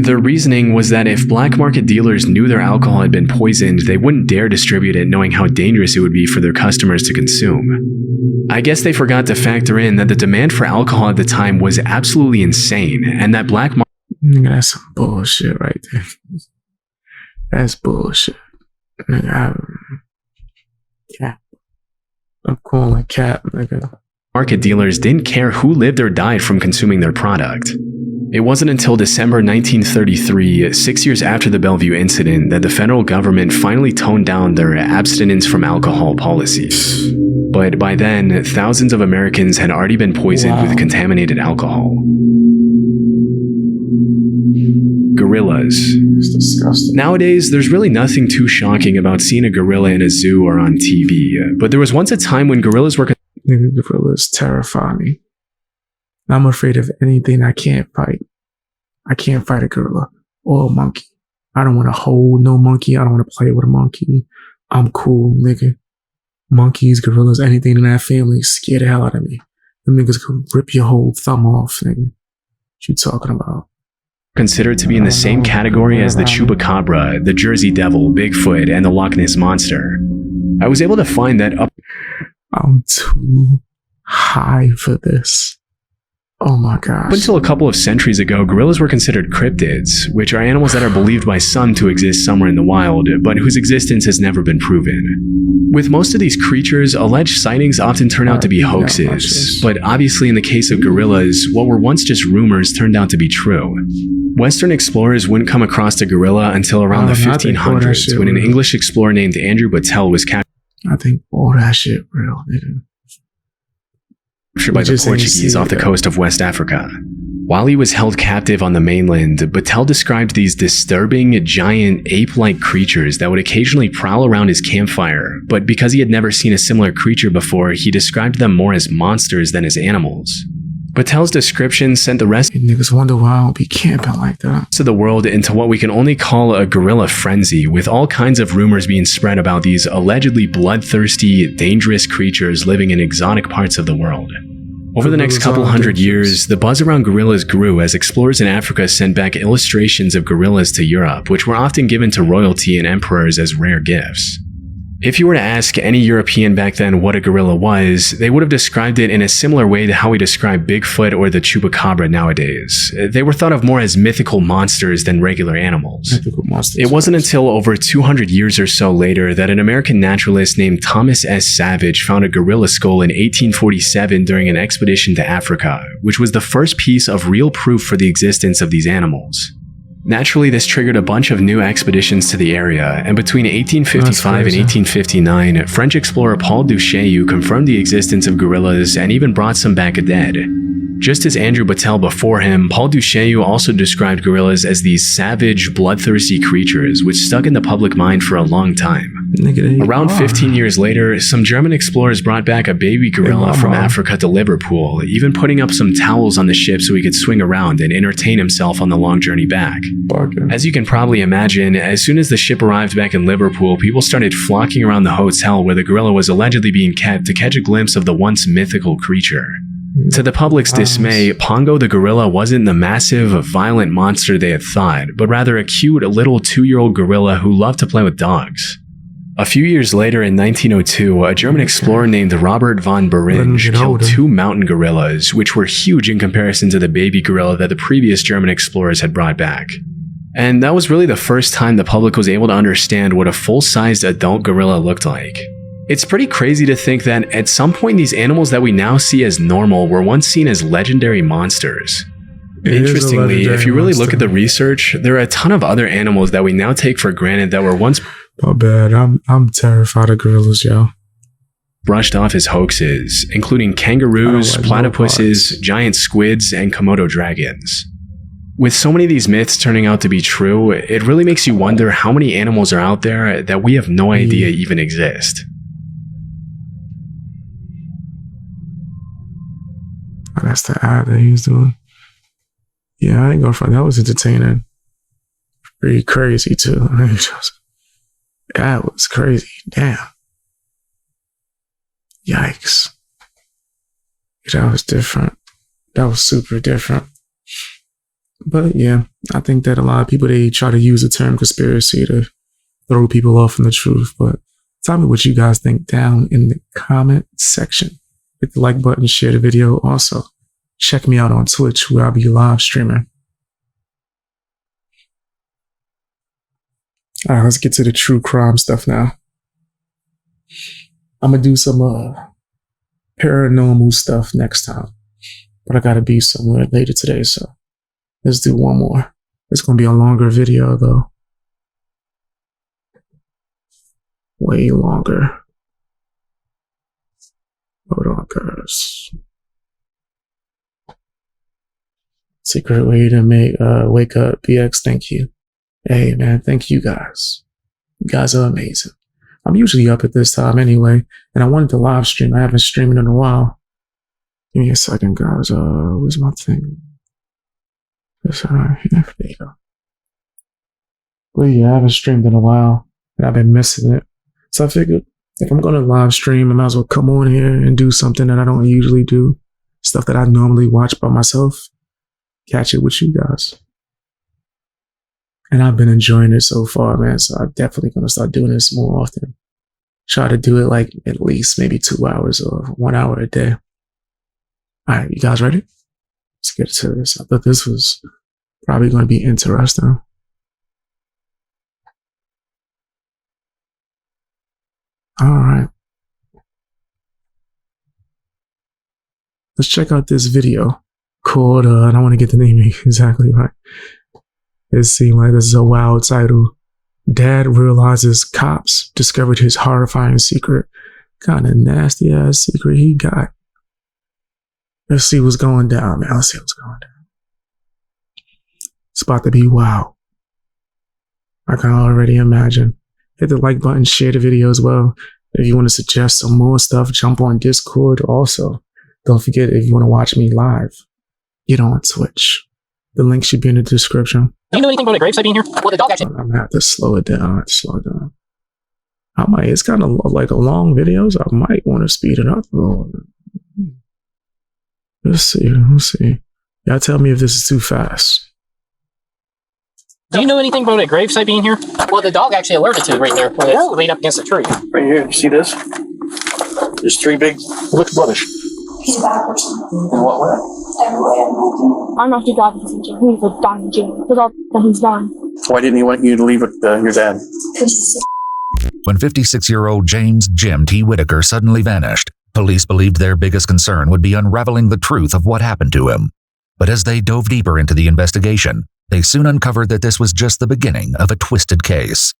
Speaker 9: Their reasoning was that if black market dealers knew their alcohol had been poisoned, they wouldn't dare distribute it knowing how dangerous it would be for their customers to consume. I guess they forgot to factor in that the demand for alcohol at the time was absolutely insane, and that black market...
Speaker 1: That's some bullshit right there. That's bullshit. Cap. I'm calling cap, nigga.
Speaker 9: Market dealers didn't care who lived or died from consuming their product. It wasn't until December 1933, 6 years after the Bellevue incident, that the federal government finally toned down their abstinence from alcohol policies. But by then, thousands of Americans had already been poisoned with contaminated alcohol. Gorillas.
Speaker 1: It's disgusting.
Speaker 9: Nowadays, there's really nothing too shocking about seeing a gorilla in a zoo or on TV, but there was once a time when gorillas were...
Speaker 1: Gorillas terrify me. I'm afraid of anything I can't fight. I can't fight a gorilla or a monkey. I don't want to hold no monkey. I don't want to play with a monkey. I'm cool, nigga. Monkeys, gorillas, anything in that family scare the hell out of me. Them niggas could rip your whole thumb off, nigga. What you talking about?
Speaker 9: Considered to be in the same category as the Chupacabra, the Jersey Devil, Bigfoot, and the Loch Ness Monster. I was able to find that
Speaker 1: I'm too high for this. Oh my gosh.
Speaker 9: Up until a couple of centuries ago, gorillas were considered cryptids, which are animals that are believed by some to exist somewhere in the wild, but whose existence has never been proven. With most of these creatures, alleged sightings often turn out to be hoaxes, but obviously in the case of gorillas, what were once just rumors turned out to be true. Western explorers wouldn't come across a gorilla until around the 1500s, when an English explorer named Andrew Battelle was captured.
Speaker 1: I think all that shit real, nigga.
Speaker 9: By the Portuguese off the coast of West Africa. While he was held captive on the mainland, Battelle described these disturbing, giant, ape-like creatures that would occasionally prowl around his campfire, but because he had never seen a similar creature before, he described them more as monsters than as animals. Battelle's description sent the rest
Speaker 1: niggas wonder why I don't be camping like that.
Speaker 9: of the world into what we can only call a gorilla frenzy, with all kinds of rumors being spread about these allegedly bloodthirsty, dangerous creatures living in exotic parts of the world. Over the next couple hundred years, the buzz around gorillas grew as explorers in Africa sent back illustrations of gorillas to Europe, which were often given to royalty and emperors as rare gifts. If you were to ask any European back then what a gorilla was, they would have described it in a similar way to how we describe Bigfoot or the Chupacabra nowadays. They were thought of more as mythical monsters than regular animals. It wasn't until over 200 years or so later that an American naturalist named Thomas S. Savage found a gorilla skull in 1847 during an expedition to Africa, which was the first piece of real proof for the existence of these animals. Naturally, this triggered a bunch of new expeditions to the area, and between 1855 and 1859, French explorer Paul Duchaillu confirmed the existence of gorillas and even brought some back dead. Just as Andrew Battelle before him, Paul Duchaillu also described gorillas as these savage, bloodthirsty creatures which stuck in the public mind for a long time. Around 15 years later, some German explorers brought back a baby gorilla from Africa to Liverpool, even putting up some towels on the ship so he could swing around and entertain himself on the long journey back. As you can probably imagine, as soon as the ship arrived back in Liverpool, people started flocking around the hotel where the gorilla was allegedly being kept to catch a glimpse of the once mythical creature. To the public's dismay, Pongo the gorilla wasn't the massive, violent monster they had thought, but rather a cute little 2-year-old gorilla who loved to play with dogs. A few years later, in 1902, a German explorer named Robert von Beringe killed 2 mountain gorillas, which were huge in comparison to the baby gorilla that the previous German explorers had brought back. And that was really the first time the public was able to understand what a full-sized adult gorilla looked like. It's pretty crazy to think that at some point these animals that we now see as normal were once seen as legendary monsters. Interestingly, if you really look at the research, there are a ton of other animals that we now take for granted that were once
Speaker 1: I'm terrified of gorillas, yo.
Speaker 9: Brushed off as hoaxes, including kangaroos, platypuses, giant squids, and Komodo dragons. With so many of these myths turning out to be true, it really makes you wonder how many animals are out there that we have no idea even exist.
Speaker 1: Oh, that's the ad that he was doing. Yeah, I ain't going front. That was entertaining. Pretty crazy, too. That was crazy. Damn. Yikes. That was different. That was super different. But yeah, I think that a lot of people, they try to use the term conspiracy to throw people off from the truth. But tell me what you guys think down in the comment section. Hit the like button, share the video. Also, check me out on Twitch where I'll be live streaming. All right, let's get to the true crime stuff now. I'm going to do some paranormal stuff next time. But I got to be somewhere later today, so let's do one more. It's going to be a longer video, though. Way longer. Hold on, guys. Secret way to make wake up BX. Thank you. Hey, man, thank you guys. You guys are amazing. I'm usually up at this time anyway, and I wanted to live stream. I haven't streamed in a while. Give me a second, guys. Where's my thing? There you go. Well, yeah, I haven't streamed in a while, and I've been missing it. So I figured, if I'm going to live stream, I might as well come on here and do something that I don't usually do. Stuff that I normally watch by myself. Catch it with you guys. And I've been enjoying it so far, man. So I'm definitely going to start doing this more often. Try to do it like at least maybe 2 hours or 1 hour a day. All right, you guys ready? Let's get to this. I thought this was probably going to be interesting. All right. Let's check out this video called, I don't want to get the name exactly right. It seemed like this is a wild title. Dad realizes cops discovered his horrifying secret. Kind of nasty ass secret he got. Let's see what's going down, man. Let's see what's going down. It's about to be wild. I can already imagine. Hit the like button, share the video as well. If you want to suggest some more stuff, jump on Discord. Also, don't forget, if you want to watch me live, get on Twitch. The link should be in the description.
Speaker 10: Do you know anything about a gravesite being here? Well, the dog actually...
Speaker 1: I'm gonna have to slow it down. I might, it's kind of like a long video, so I might want to speed it up a little bit. Let's see. Y'all tell me if this is too fast.
Speaker 10: Do you know anything about a gravesite being here? Well, the dog actually alerted to it right there, when it's laid up against a tree.
Speaker 11: Right here, you see this? There's 3 big... Looks rubbish.
Speaker 12: He's a bad person.
Speaker 11: In what way?
Speaker 12: Every way. I'm not the dog teacher. He's a dog jail. Because all that he's done.
Speaker 11: Why didn't he want you to leave with your dad?
Speaker 13: When 56-year-old James Jim T. Whitaker suddenly vanished, police believed their biggest concern would be unraveling the truth of what happened to him. But as they dove deeper into the investigation, They soon uncovered that this was just the beginning of a twisted case.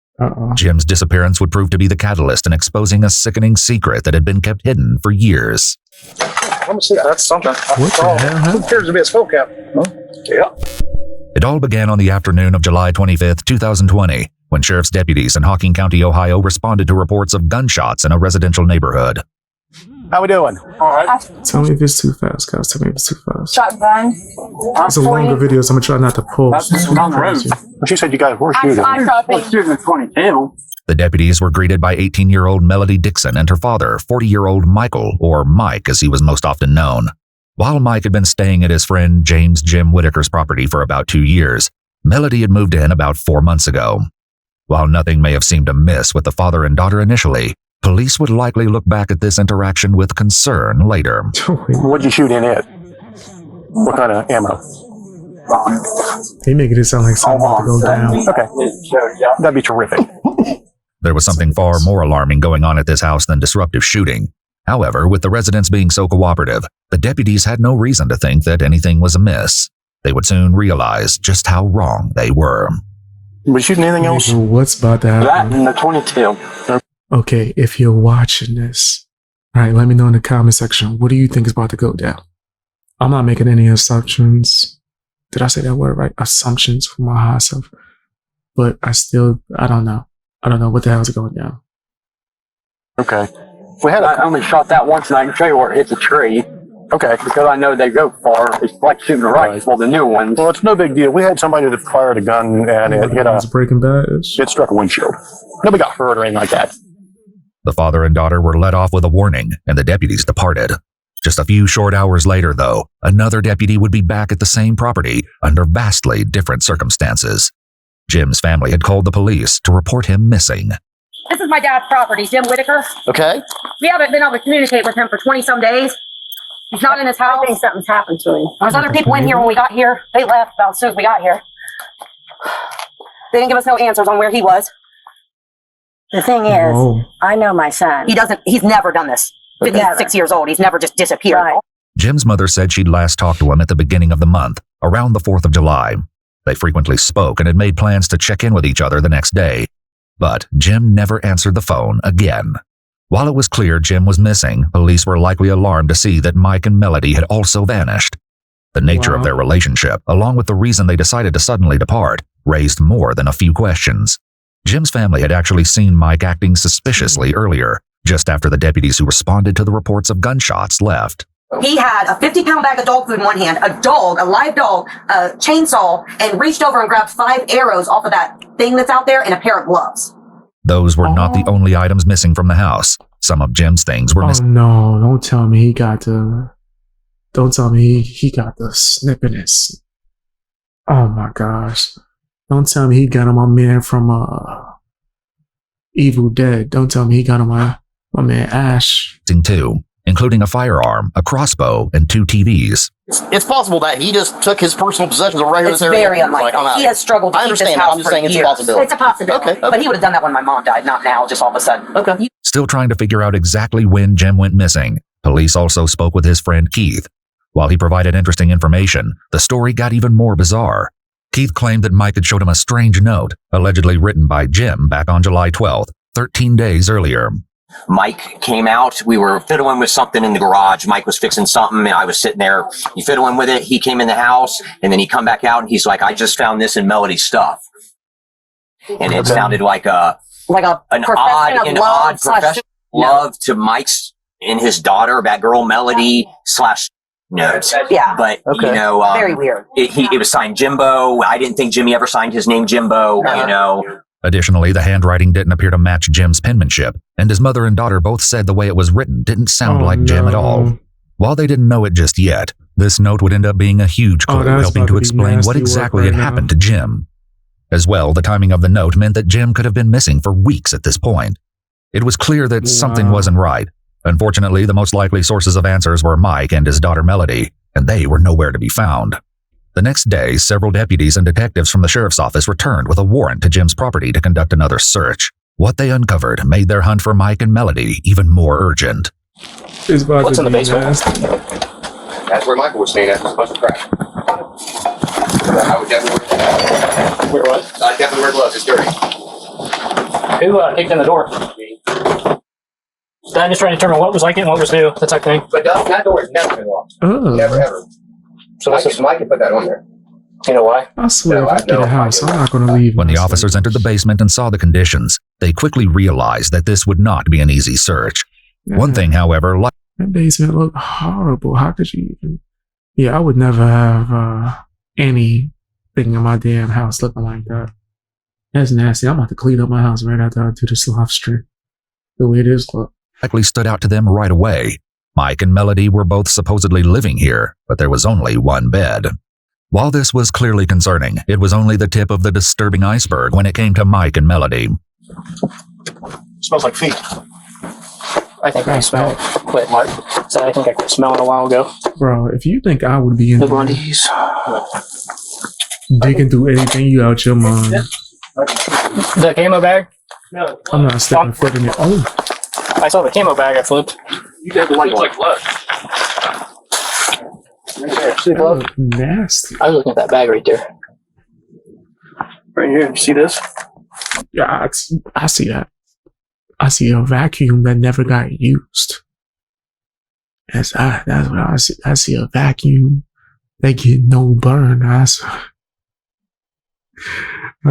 Speaker 13: Jim's disappearance would prove to be the catalyst in exposing a sickening secret that had been kept hidden for years.
Speaker 11: Let me see. That's something.
Speaker 1: What the hell?
Speaker 11: Who appears to be a skull cap? Huh? Yeah.
Speaker 13: It all began on the afternoon of July 25th, 2020, when sheriff's deputies in Hocking County, Ohio, responded to reports of gunshots in a residential neighborhood.
Speaker 11: How we doing? All right.
Speaker 1: Tell me if it's too fast, guys. Tell me if it's too fast.
Speaker 12: Shotgun.
Speaker 1: It's a longer video, so I'm gonna try not to pull.
Speaker 11: That's on the road. She said you guys were shooting.
Speaker 12: We're
Speaker 11: shooting 22.
Speaker 13: The deputies were greeted by 18-year-old Melody Dixon and her father, 40-year-old Michael, or Mike as he was most often known. While Mike had been staying at his friend James Jim Whitaker's property for about 2 years, Melody had moved in about 4 months ago. While nothing may have seemed amiss with the father and daughter initially, police would likely look back at this interaction with concern later.
Speaker 11: What'd you shoot in it? What kind of ammo?
Speaker 1: They making it sound like something to go down.
Speaker 11: Okay. That'd be terrific.
Speaker 13: There was something far more alarming going on at this house than disruptive shooting. However, with the residents being so cooperative, the deputies had no reason to think that anything was amiss. They would soon realize just how wrong they were.
Speaker 11: Was you shooting anything else?
Speaker 1: What's about to happen?
Speaker 11: That and the 22.
Speaker 1: Okay, if you're watching this, all right, let me know in the comment section. What do you think is about to go down? I'm not making any assumptions. Did I say that word right? Assumptions for my high self. But I don't know. I don't know what the hell is going down.
Speaker 11: Okay.
Speaker 14: I only shot that once, and I can show you where it hits a tree.
Speaker 11: Okay.
Speaker 14: Because I know they go far. It's like shooting a rifle, the new ones.
Speaker 11: Well, it's no big deal. We had somebody that fired a gun, and it hit a...
Speaker 1: Breaking Bad.
Speaker 11: It struck a windshield. Nobody got hurt or anything like that.
Speaker 13: The father and daughter were let off with a warning, and the deputies departed. Just a few short hours later, though, another deputy would be back at the same property under vastly different circumstances. Jim's family had called the police to report him missing.
Speaker 15: This is my dad's property, Jim Whitaker.
Speaker 11: Okay.
Speaker 15: We haven't been able to communicate with him for 20-some days. He's not in his house.
Speaker 14: I think something's happened to him.
Speaker 15: There's other people in here when we got here. They left about as soon as we got here. They didn't give us no answers on where he was.
Speaker 14: The thing is, I know my son.
Speaker 15: He's never done this. 56 years old. He's never just disappeared.
Speaker 14: Right.
Speaker 13: Jim's mother said she'd last talked to him at the beginning of the month, around the 4th of July. They frequently spoke and had made plans to check in with each other the next day. But Jim never answered the phone again. While it was clear Jim was missing, police were likely alarmed to see that Mike and Melody had also vanished. The nature of their relationship, along with the reason they decided to suddenly depart, raised more than a few questions. Jim's family had actually seen Mike acting suspiciously earlier, just after the deputies who responded to the reports of gunshots left.
Speaker 15: He had a 50-pound bag of dog food in one hand, a live dog, a chainsaw, and reached over and grabbed 5 arrows off of that thing that's out there and a pair of gloves.
Speaker 13: Those were not the only items missing from the house. Some of Jim's things were missing.
Speaker 1: Oh no, don't tell me he got the snippiness. Oh my gosh. Don't tell me he got on my man from Evil Dead. Don't tell me he got on my man Ash.
Speaker 13: Too, including a firearm, a crossbow, and 2 TVs.
Speaker 16: It's possible that he just took his personal possessions right in
Speaker 15: It's
Speaker 16: this area.
Speaker 15: very unlikely. He has struggled to keep this house
Speaker 16: I'm just
Speaker 15: for
Speaker 16: saying it's a
Speaker 15: years.
Speaker 16: possibility.
Speaker 15: It's a possibility.
Speaker 16: Okay.
Speaker 15: But he would have done that when my mom died, not now, just all of a sudden.
Speaker 16: Okay.
Speaker 13: Still trying to figure out exactly when Jim went missing, police also spoke with his friend Keith. While he provided interesting information, the story got even more bizarre. Keith claimed that Mike had showed him a strange note, allegedly written by Jim back on July 12th, 13 days earlier.
Speaker 17: Mike came out. We were fiddling with something in the garage. Mike was fixing something, and I was sitting there. He fiddling with it. He came in the house, and then he come back out, and he's like, "I just found this in Melody's stuff," and it sounded like an odd professional love to Mike's and his daughter, that girl Melody / notes.
Speaker 15: Yeah,
Speaker 17: but
Speaker 15: very weird.
Speaker 17: It was signed Jimbo. I didn't think Jimmy ever signed his name Jimbo.
Speaker 13: Additionally, the handwriting didn't appear to match Jim's penmanship, and his mother and daughter both said the way it was written didn't sound like Jim at all. While they didn't know it just yet, this note would end up being a huge clue helping to explain what exactly had happened to Jim. As well, the timing of the note meant that Jim could have been missing for weeks at this point. It was clear that something wasn't right. Unfortunately, the most likely sources of answers were Mike and his daughter Melody, and they were nowhere to be found. The next day, several deputies and detectives from the sheriff's office returned with a warrant to Jim's property to conduct another search. What they uncovered made their hunt for Mike and Melody even more urgent.
Speaker 11: What's in the basement?
Speaker 6: That's where Michael was staying at. It's a bunch of crap. I would definitely
Speaker 10: Where what?
Speaker 6: I definitely wear gloves. It's dirty.
Speaker 10: Who kicked in the door? I'm just trying to determine what was like it and what was new. That type of thing.
Speaker 6: But that door has never been locked.
Speaker 1: Oh.
Speaker 6: Never, ever. So Mike can put that on there.
Speaker 10: You know why?
Speaker 1: I swear, if I get a house, I'm not going to leave.
Speaker 13: When the officers entered the basement and saw the conditions, they quickly realized that this would not be an easy search. One thing, however,
Speaker 1: that basement looked horrible. How could you even? Yeah, I would never have anything in my damn house looking like that. That's nasty. I'm about to clean up my house right after I do this live stream. The way it is look.
Speaker 13: likely stood out to them right away. Mike and Melody were both supposedly living here, but there was only one bed. While this was clearly concerning, it was only the tip of the disturbing iceberg when it came to Mike and Melody.
Speaker 11: Smells like feet.
Speaker 10: I think I smell it. Quit, Mark. So I think I could smell it a while ago.
Speaker 1: Bro, if you think I would be in
Speaker 10: the Blondies
Speaker 1: digging through anything, you out your mind.
Speaker 10: The camo bag? No.
Speaker 1: I'm not stepping foot in it. Oh.
Speaker 10: I saw the camo bag I flipped.
Speaker 11: You did the white one. Like blood.
Speaker 10: See the glove?
Speaker 1: Nasty.
Speaker 10: I was looking at that bag right there.
Speaker 11: Right here, you see this?
Speaker 1: Yeah, I see that. I see a vacuum that never got used. That's what I see. I see a vacuum that get no burn. I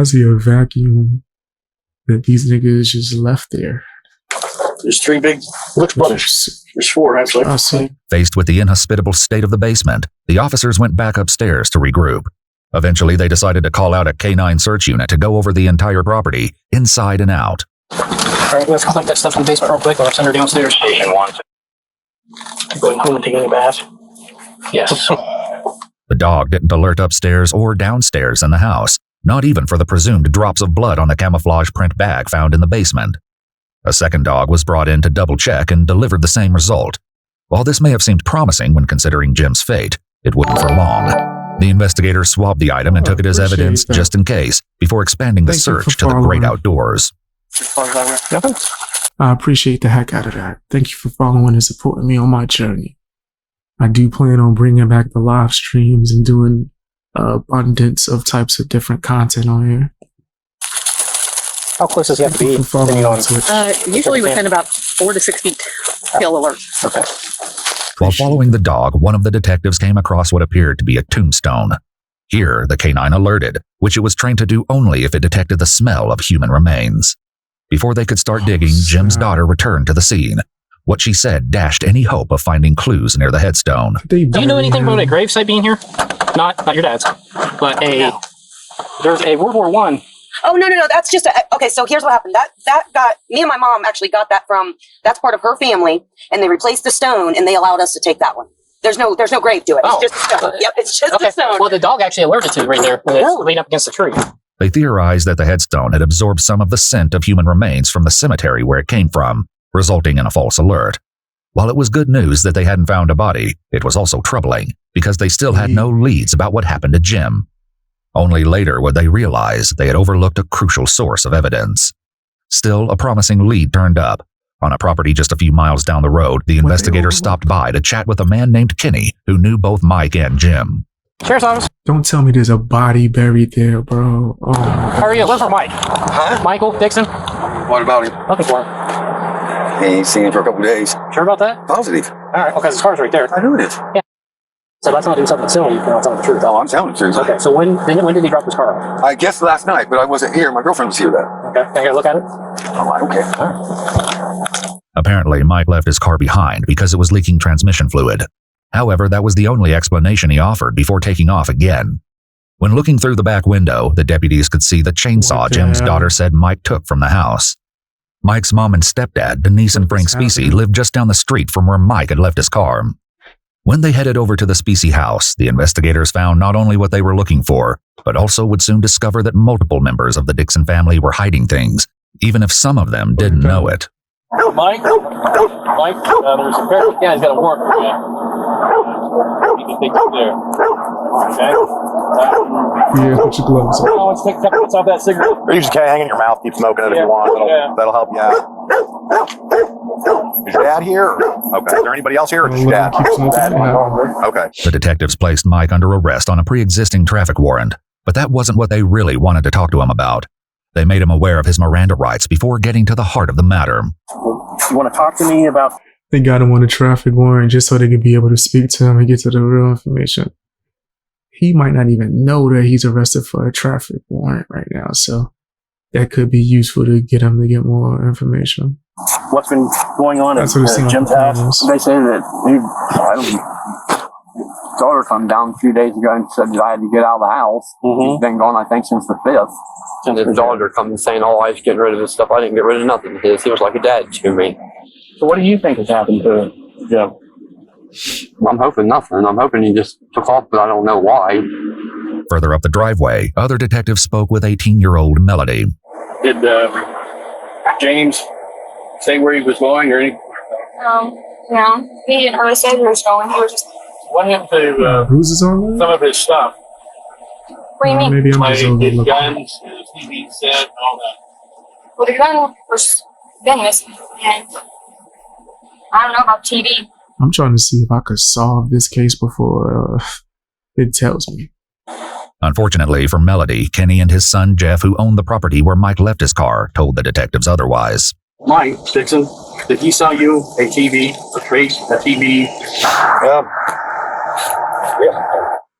Speaker 1: see a vacuum that these niggas just left there.
Speaker 11: There's three big. Which brothers? There's four, actually.
Speaker 1: I see.
Speaker 13: Faced with the inhospitable state of the basement, the officers went back upstairs to regroup. Eventually, they decided to call out a K-9 search unit to go over the entire property, inside and out.
Speaker 10: Alright, let's collect that stuff in the basement real quick or I'll send her downstairs. Station 1. Going home and taking a bath. Yes.
Speaker 13: The dog didn't alert upstairs or downstairs in the house, not even for the presumed drops of blood on the camouflage print bag found in the basement. A second dog was brought in to double-check and delivered the same result. While this may have seemed promising when considering Jim's fate, it wouldn't for long. The investigators swabbed the item and took it as evidence just in case, before expanding the search to the great outdoors.
Speaker 1: I appreciate the heck out of that. Thank you for following and supporting me on my journey. I do plan on bringing back the live streams and doing abundance of types of different content on here.
Speaker 10: How close does he have to be?
Speaker 18: Usually within about 4 to 6 feet. Kill alert.
Speaker 10: Okay.
Speaker 13: While following the dog, one of the detectives came across what appeared to be a tombstone. Here, the canine alerted, which it was trained to do only if it detected the smell of human remains. Before they could start digging, Jim's daughter returned to the scene. What she said dashed any hope of finding clues near the headstone.
Speaker 10: Do you know anything about a gravesite being here? Not your dad's, but there's a World War I.
Speaker 15: Oh, no. That's just okay. So here's what happened. That got me and my mom actually got that that's part of her family, and they replaced the stone, and they allowed us to take that one. There's no grave to it. It's just a stone. Yep, it's just a stone.
Speaker 10: Well, the dog actually alerted to it right there. It's leaned up against the tree.
Speaker 13: They theorized that the headstone had absorbed some of the scent of human remains from the cemetery where it came from, resulting in a false alert. While it was good news that they hadn't found a body, it was also troubling because they still had no leads about what happened to Jim. Only later would they realize they had overlooked a crucial source of evidence. Still, a promising lead turned up. On a property just a few miles down the road, the investigators stopped by to chat with a man named Kenny who knew both Mike and Jim.
Speaker 10: Sheriff's office.
Speaker 1: Don't tell me there's a body buried there, bro. Oh,
Speaker 10: how are you? Where's for Mike?
Speaker 19: Huh?
Speaker 10: Michael Dixon?
Speaker 19: What about him?
Speaker 10: Nothing for him.
Speaker 19: He ain't seen him for a couple days.
Speaker 10: Sure about that?
Speaker 19: Positive.
Speaker 10: Alright, okay, his car's right there.
Speaker 19: I know it is.
Speaker 10: Yeah. So let's not do something silly if you're not telling the truth.
Speaker 19: Oh, I'm telling the truth.
Speaker 10: Okay, so when did he drop his car off?
Speaker 19: I guess last night, but I wasn't here. My girlfriend was here then.
Speaker 10: Okay, can I get a look at it?
Speaker 19: Oh, I don't care.
Speaker 10: Alright.
Speaker 13: Apparently, Mike left his car behind because it was leaking transmission fluid. However, that was the only explanation he offered before taking off again. When looking through the back window, the deputies could see the chainsaw Jim's daughter said Mike took from the house. Mike's mom and stepdad, Denise and Frank Specie, lived just down the street from where Mike had left his car. When they headed over to the Specie house, the investigators found not only what they were looking for, but also would soon discover that multiple members of the Dixon family were hiding things, even if some of them didn't know it.
Speaker 10: Mike? There's a pair of guys got a warrant for you. You can take it there. Okay?
Speaker 1: Yeah, put your gloves on.
Speaker 10: Oh, let's take off that cigarette.
Speaker 11: Or you just can't hang in your mouth, keep smoking it if you want. That'll help you out.
Speaker 19: your dad here? Okay. Is there anybody else here or just your dad? Okay.
Speaker 13: The detectives placed Mike under arrest on a pre-existing traffic warrant, but that wasn't what they really wanted to talk to him about. They made him aware of his Miranda rights before getting to the heart of the matter.
Speaker 11: You want to talk to me about?
Speaker 1: They got him on a traffic warrant just so they could be able to speak to him and get to the real information. He might not even know that he's arrested for a traffic warrant right now, so that could be useful to get him to get more information.
Speaker 11: What's been going on at Jim's house?
Speaker 20: They say that his daughter come down a few days ago and said that I had to get out of the house. He's been gone, I think, since the 5th.
Speaker 21: And his daughter comes saying, "Oh, I was getting rid of this stuff. I didn't get rid of nothing of his. He was like a dad to me."
Speaker 11: So what do you think has happened to Jim?
Speaker 21: I'm hoping nothing. I'm hoping he just took off, but I don't know why.
Speaker 13: Further up the driveway, other detectives spoke with 18-year-old Melody.
Speaker 11: Did James say where he was going or anything?
Speaker 12: No. He didn't really say where he was going. He was just...
Speaker 11: What happened to
Speaker 1: bruises on
Speaker 11: some of his stuff?
Speaker 12: What do you mean?
Speaker 1: Maybe I'm
Speaker 11: Like
Speaker 1: just
Speaker 11: his
Speaker 1: overlooking.
Speaker 11: guns, his TV set, all that.
Speaker 12: Well, the gun was been missing, and I don't know about TV.
Speaker 1: I'm trying to see if I could solve this case before it tells me.
Speaker 13: Unfortunately for Melody, Kenny and his son Jeff, who owned the property where Mike left his car, told the detectives otherwise.
Speaker 11: Mike Dixon, did he sell you a TV, a TV?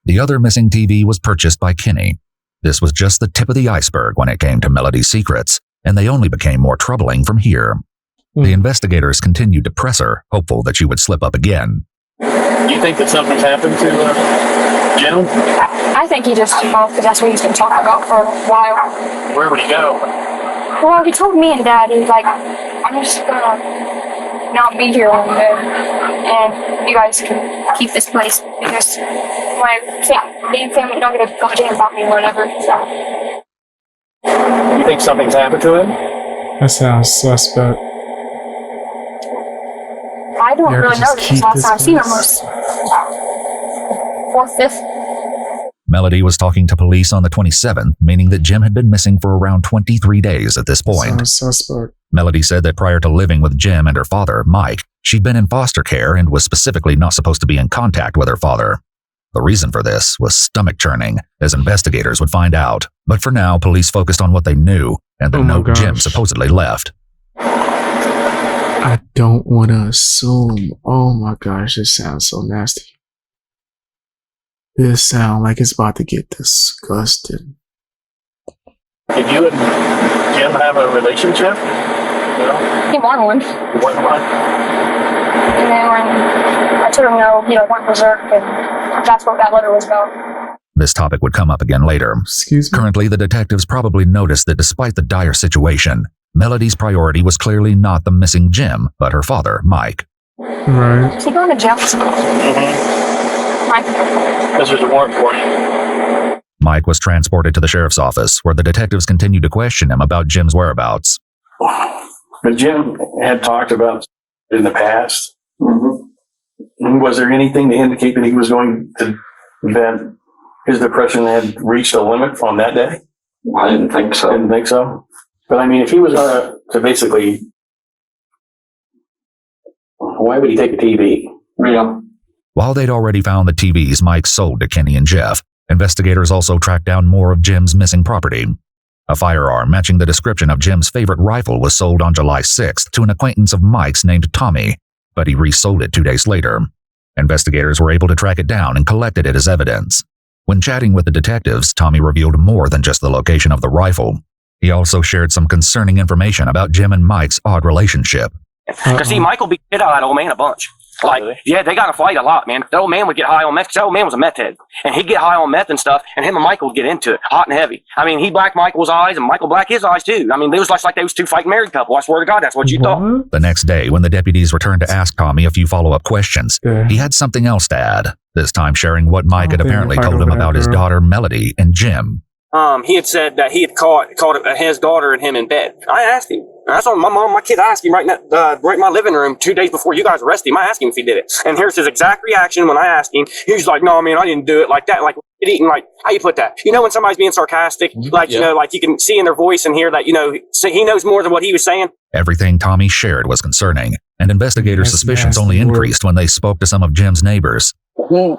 Speaker 13: The other missing TV was purchased by Kenny. This was just the tip of the iceberg when it came to Melody's secrets, and they only became more troubling from here. The investigators continued to press her, hopeful that she would slip up again.
Speaker 11: You think that something's happened to Jim?
Speaker 12: I think he just off because that's what he's been talking about for a while.
Speaker 11: Where would he go?
Speaker 12: Well, he told me and Dad, he was like, "I'm just gonna not be here long and you guys can keep this place because my family don't give a goddamn about me or whatever." So.
Speaker 11: You think something's happened to him?
Speaker 1: That sounds suspect.
Speaker 12: I don't
Speaker 1: Yeah,
Speaker 12: really know
Speaker 1: just
Speaker 12: because
Speaker 1: keep
Speaker 12: last
Speaker 1: this
Speaker 12: time I seen him
Speaker 1: place.
Speaker 12: was 4th, 5th.
Speaker 13: Melody was talking to police on the 27th, meaning that Jim had been missing for around 23 days at this point.
Speaker 1: Sounds suspect.
Speaker 13: Melody said that prior to living with Jim and her father, Mike, she'd been in foster care and was specifically not supposed to be in contact with her father. The reason for this was stomach churning, as investigators would find out. But for now, police focused on what they knew and the note Jim supposedly left.
Speaker 1: I don't want to assume. Oh my gosh, this sounds so nasty. This sounds like it's about to get disgusting.
Speaker 11: Did you and Jim have a relationship? No?
Speaker 12: He wanted one.
Speaker 11: What?
Speaker 12: And then when I told him no, one berserk, and that's what that letter was about.
Speaker 13: This topic would come up again later.
Speaker 1: Excuse me?
Speaker 13: Currently, the detectives probably noticed that despite the dire situation, Melody's priority was clearly not the missing Jim, but her father, Mike.
Speaker 1: Right.
Speaker 12: Is he going to jail? Mike.
Speaker 11: This is a warrant for you.
Speaker 13: Mike was transported to the sheriff's office, where the detectives continued to question him about Jim's whereabouts.
Speaker 11: But Jim had talked about in the past. Was there anything to indicate that he was going to, that his depression had reached a limit on that day?
Speaker 20: I didn't think so.
Speaker 11: Didn't think so? But I mean, if he was to basically, why would he take a TV?
Speaker 20: Yeah.
Speaker 13: While they'd already found the TVs Mike sold to Kenny and Jeff, investigators also tracked down more of Jim's missing property. A firearm matching the description of Jim's favorite rifle was sold on July 6th to an acquaintance of Mike's named Tommy, but he resold it 2 days later. Investigators were able to track it down and collected it as evidence. When chatting with the detectives, Tommy revealed more than just the location of the rifle. He also shared some concerning information about Jim and Mike's odd relationship.
Speaker 17: Because see, Michael beat shit out of that old man a bunch. Like, yeah, they got to fight a lot, man. The old man would get high on meth, 'cause that old man was a meth head. And he'd get high on meth and stuff, and him and Michael would get into it, hot and heavy. I mean, he blacked Michael's eyes, and Michael blacked his eyes, too. I mean, it was like they was two fighting married couple. I swear to God, that's what you thought.
Speaker 13: The next day, when the deputies returned to ask Tommy a few follow-up questions, he had something else to add, this time sharing what Mike had apparently told him about his daughter, Melody, and Jim.
Speaker 17: He had said that he had caught his daughter and him in bed. I asked him. That's on my kid. I asked him right in my living room 2 days before you guys arrested him. I asked him if he did it, and here's his exact reaction when I asked him. He was like, "No, man, I didn't do it like that." Like eating, like how you put that? You know, when somebody's being sarcastic, like you know, like you can see in their voice and hear that he knows more than what he was saying.
Speaker 13: Everything Tommy shared was concerning, and investigators' suspicions only increased when they spoke to some of Jim's neighbors.
Speaker 14: He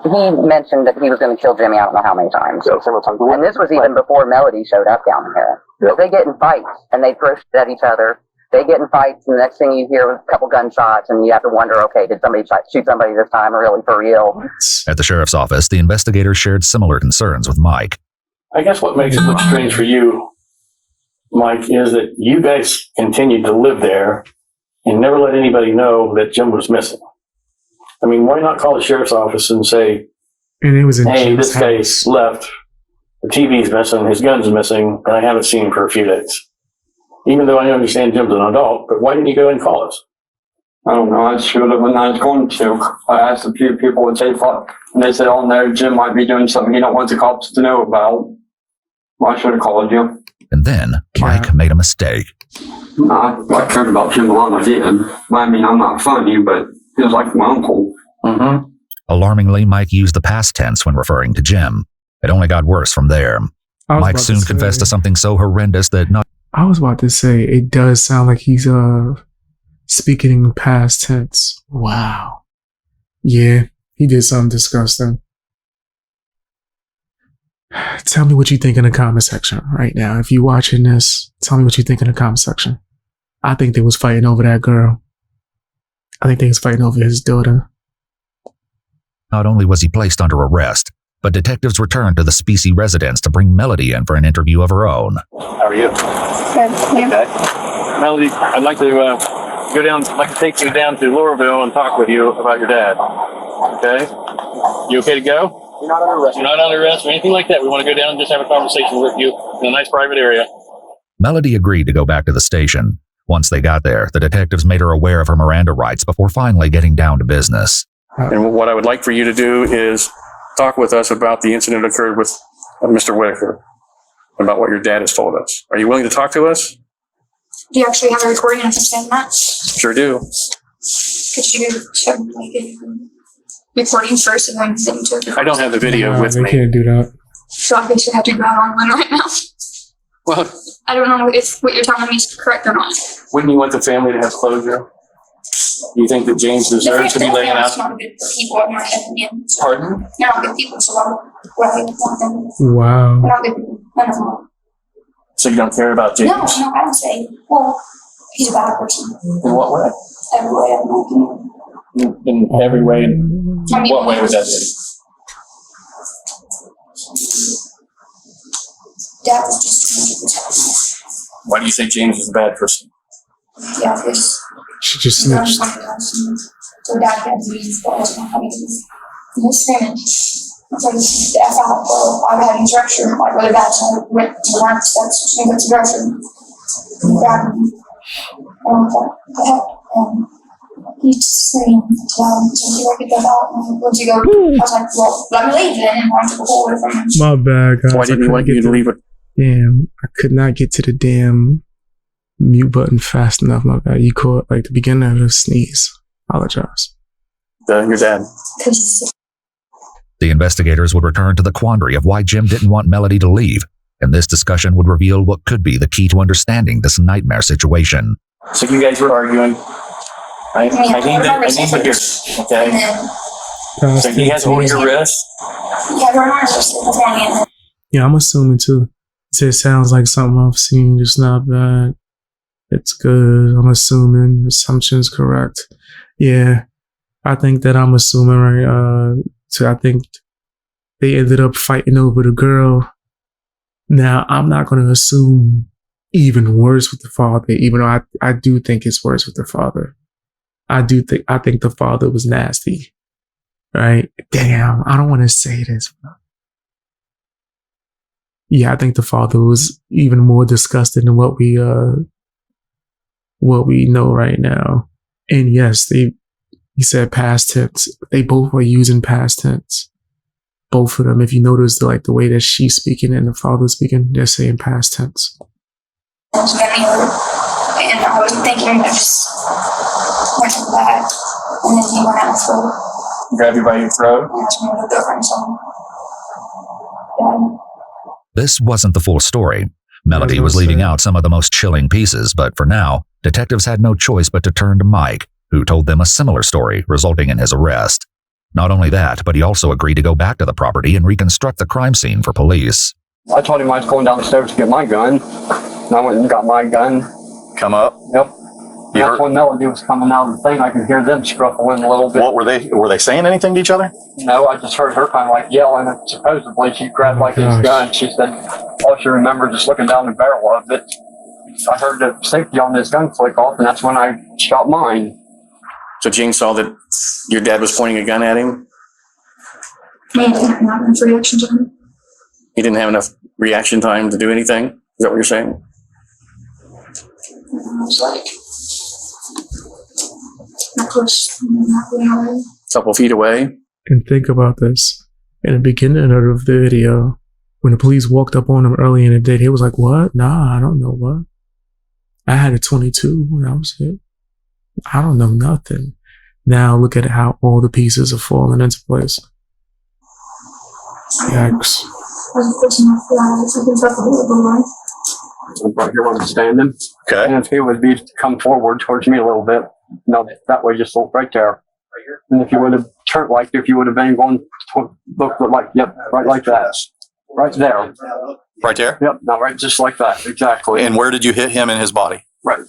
Speaker 14: mentioned that he was going to kill Jimmy I don't know how many times. And this was even before Melody showed up down here. So they get in fights, and they throw shit at each other. They get in fights, and the next thing you hear is a couple gunshots, and you have to wonder, okay, did somebody shoot somebody this time, or really for real?
Speaker 13: At the sheriff's office, the investigators shared similar concerns with Mike.
Speaker 11: I guess what makes it look strange for you, Mike, is that you guys continued to live there and never let anybody know that Jim was missing. I mean, why not call the sheriff's office and say,
Speaker 1: and it was in
Speaker 11: hey,
Speaker 1: Jim's
Speaker 11: this guy's left, the TV's missing, his gun's missing, and I haven't seen him for a few days. Even though I understand Jim's an adult, but why didn't you go and call us?
Speaker 21: I don't know. I should have when I was going to. I asked a few people what they thought, and they said, oh no, Jim might be doing something he don't want the cops to know about. Well, I should have called you.
Speaker 13: And then Mike made a mistake.
Speaker 21: I cared about Jim a lot, I did. I mean, I'm not funny, but he was like my uncle.
Speaker 11: Mm-hmm.
Speaker 13: Alarmingly, Mike used the past tense when referring to Jim. It only got worse from there. Mike soon confessed to something so horrendous that not.
Speaker 1: I was about to say, it does sound like he's speaking in past tense. Wow. Yeah, he did something disgusting. Tell me what you think in the comment section right now. If you're watching this, tell me what you think in the comment section. I think they was fighting over that girl. I think they was fighting over his daughter.
Speaker 13: Not only was he placed under arrest, but detectives returned to the Specie residence to bring Melody in for an interview of her own.
Speaker 11: How are you?
Speaker 12: Good.
Speaker 11: Okay. Melody, I'd like to go down. I'd like to take you down to Louisville and talk with you about your dad. Okay? You okay to go?
Speaker 10: You're not under arrest.
Speaker 11: You're not under arrest or anything like that. We want to go down and just have a conversation with you in a nice private area.
Speaker 13: Melody agreed to go back to the station. Once they got there, the detectives made her aware of her Miranda rights before finally getting down to business.
Speaker 11: And what I would like for you to do is talk with us about the incident that occurred with Mr. Whitaker, about what your dad has told us. Are you willing to talk to us?
Speaker 12: Do you actually have a recording of him saying that?
Speaker 11: Sure do.
Speaker 12: Could you show like a recording first and then send to it?
Speaker 11: I don't have the video with
Speaker 1: they
Speaker 11: me.
Speaker 1: can't do that.
Speaker 12: So I basically have to go out online right now.
Speaker 11: Well,
Speaker 12: I don't know if what you're telling me is correct or not.
Speaker 11: wouldn't you want the family to have closure? Do you think that James deserves to be laying out?
Speaker 12: It's not good people in my opinion.
Speaker 11: Pardon?
Speaker 12: They're not good people, so why would I want them?
Speaker 1: Wow.
Speaker 12: They're not good people. None of them.
Speaker 11: So you don't care about James?
Speaker 12: No, I don't say. Well, he's a bad person.
Speaker 11: In what way?
Speaker 12: Every way, in my opinion.
Speaker 11: In every way?
Speaker 12: I mean,
Speaker 11: What way would that be?
Speaker 12: Dad was just
Speaker 11: Why do you think James is a bad person?
Speaker 12: yeah, this.
Speaker 1: She just snitched.
Speaker 12: So Dad had to use the ultimate honeybees. He was screaming. So this the F out, well, I had his restroom, like really bad, so I went to the line steps, which means it's a restroom. He grabbed me. And I was like, what the heck? And he just screamed, so you gotta get that out. And where'd you go? I was like, well, let me leave then. And I took a whole away from him.
Speaker 1: My bad, guys.
Speaker 11: Why didn't you want you to leave it?
Speaker 1: Damn, I could not get to the damn mute button fast enough. My bad. You caught like the beginning of the sneeze. Apologize.
Speaker 11: Your dad.
Speaker 13: The investigators would return to the quandary of why Jim didn't want Melody to leave, and this discussion would reveal what could be the key to understanding this nightmare situation.
Speaker 11: So you guys were arguing. I need to hear this, okay? So he has holding your wrist?
Speaker 12: Yeah, we're not just performing.
Speaker 1: Yeah, I'm assuming too. It sounds like something I've seen. It's not bad. It's good. I'm assuming. Assumption's correct. Yeah, I think that I'm assuming right. So I think they ended up fighting over the girl. Now I'm not going to assume even worse with the father, even though I do think it's worse with the father. I think the father was nasty. Right? Damn, I don't want to say this. Yeah, I think the father was even more disgusting than what we know right now. And yes, he said past tense. They both were using past tense. Both of them. If you notice the way that she's speaking and the father's speaking, they're saying past tense.
Speaker 12: And I was thinking I just went to the back, and then he went out for
Speaker 11: Grab you by your throat?
Speaker 12: and asked me to go for himself. Yeah.
Speaker 13: This wasn't the full story. Melody was leaving out some of the most chilling pieces, but for now, detectives had no choice but to turn to Mike, who told them a similar story, resulting in his arrest. Not only that, but he also agreed to go back to the property and reconstruct the crime scene for police.
Speaker 21: I told him I was going downstairs to get my gun. And I went and got my gun.
Speaker 19: Come up.
Speaker 21: Yep. That's when Melody was coming out of the thing. I could hear them scuffling a little bit.
Speaker 19: What were they? Were they saying anything to each other?
Speaker 21: No, I just heard her kind of like yelling. And supposedly she grabbed like his gun. She said, "Oh, she remembered just looking down the barrel of it. I heard the safety on this gun click off, and that's when I shot mine."
Speaker 4: So Gene saw that your dad was pointing a gun at him?
Speaker 12: Man, I didn't have enough reaction time.
Speaker 4: He didn't have enough reaction time to do anything? Is that what you're saying?
Speaker 12: I was like, not close, not really hard.
Speaker 4: A couple feet away?
Speaker 1: And think about this. In the beginning of the video, when the police walked up on him early in the day, he was like, "What? Nah, I don't know what. I had a 22 when I was hit. I don't know nothing." Now look at how all the pieces are falling into place. Yikes.
Speaker 21: Right here where I'm standing.
Speaker 19: Okay.
Speaker 21: And if he would be come forward towards me a little bit, no, that way, just look right there. And if you would have turned like, if you would have been going to look like, yep, right like that. Right there.
Speaker 19: Right there?
Speaker 21: Yep, no, right just like that, exactly.
Speaker 19: And where did you hit him in his body?
Speaker 21: Right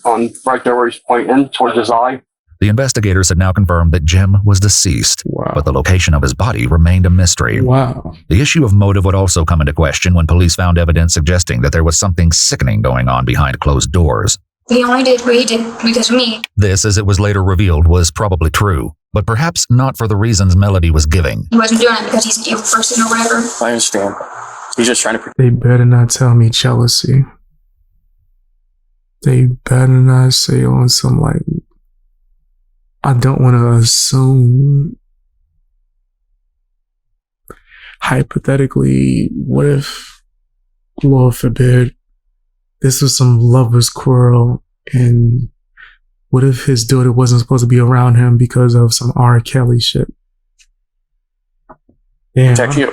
Speaker 21: there where he's pointing towards his eye.
Speaker 13: The investigators had now confirmed that Jim was deceased, but the location of his body remained a mystery.
Speaker 1: Wow.
Speaker 13: The issue of motive would also come into question when police found evidence suggesting that there was something sickening going on behind closed doors.
Speaker 12: He only did what he did because of me.
Speaker 13: This, as it was later revealed, was probably true, but perhaps not for the reasons Melody was giving.
Speaker 12: He wasn't doing it because he's an evil person or whatever.
Speaker 4: I understand. He's just trying to...
Speaker 1: They better not tell me jealousy. They better not say on some like... I don't want to assume. Hypothetically, what if, Lord forbid, this was some lover's quarrel, and what if his daughter wasn't supposed to be around him because of some R. Kelly shit? Yeah.
Speaker 4: Protect you.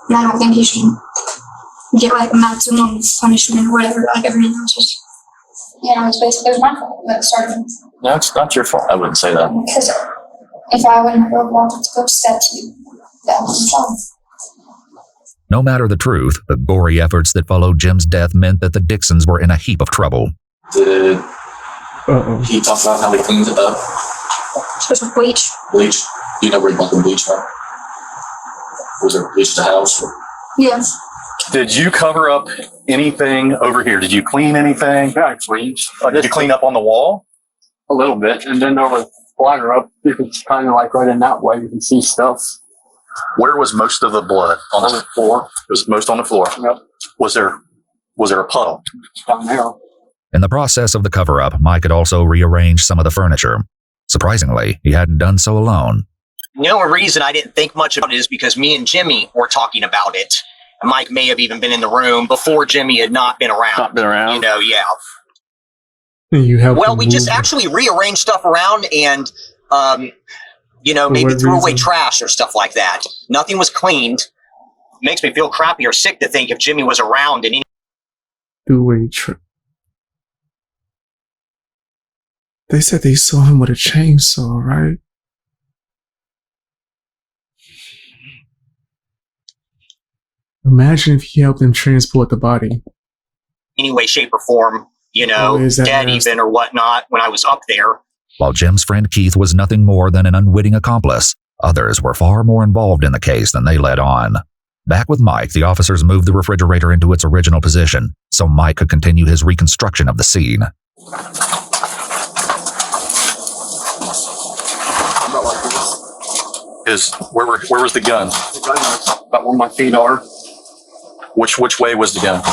Speaker 12: And I don't think he should get like maximum punishment or whatever, like everyone else is. It's basically, it was my fault that started.
Speaker 4: No, it's not your fault. I wouldn't say that.
Speaker 12: Because if I wouldn't have wanted to go to steps, that was wrong.
Speaker 13: No matter the truth, the gory efforts that followed Jim's death meant that the Dixons were in a heap of trouble.
Speaker 4: Did he talk about how he cleaned it up?
Speaker 12: It was bleach.
Speaker 4: Bleach? Do you know where he bought the bleach from? Was there bleach at the house?
Speaker 12: Yeah.
Speaker 19: Did you cover up anything over here? Did you clean anything?
Speaker 21: Yeah, I cleaned.
Speaker 19: Did you clean up on the wall?
Speaker 21: A little bit. And then over bladder up, you can kind of like right in that way, you can see stuff.
Speaker 19: Where was most of the blood?
Speaker 21: On the floor.
Speaker 19: It was most on the floor.
Speaker 21: Yep.
Speaker 19: Was there a puddle?
Speaker 21: Down there.
Speaker 13: In the process of the cover-up, Mike had also rearranged some of the furniture. Surprisingly, he hadn't done so alone.
Speaker 17: The only reason I didn't think much about it is because me and Jimmy were talking about it. And Mike may have even been in the room before Jimmy had not been around.
Speaker 4: Not been around?
Speaker 17: Yeah.
Speaker 1: You helped
Speaker 17: well, we just actually rearranged stuff around and, maybe threw away trash or stuff like that. Nothing was cleaned. Makes me feel crappy or sick to think if Jimmy was around and
Speaker 1: threw away trash. They said they saw him with a chainsaw, right? Imagine if he helped them transport the body.
Speaker 17: any way, shape, or form, dead even or whatnot when I was up there.
Speaker 13: While Jim's friend Keith was nothing more than an unwitting accomplice, others were far more involved in the case than they let on. Back with Mike, the officers moved the refrigerator into its original position so Mike could continue his reconstruction of the scene.
Speaker 19: Where was the gun?
Speaker 21: The gun was about where my feet are.
Speaker 19: Which way was the gun?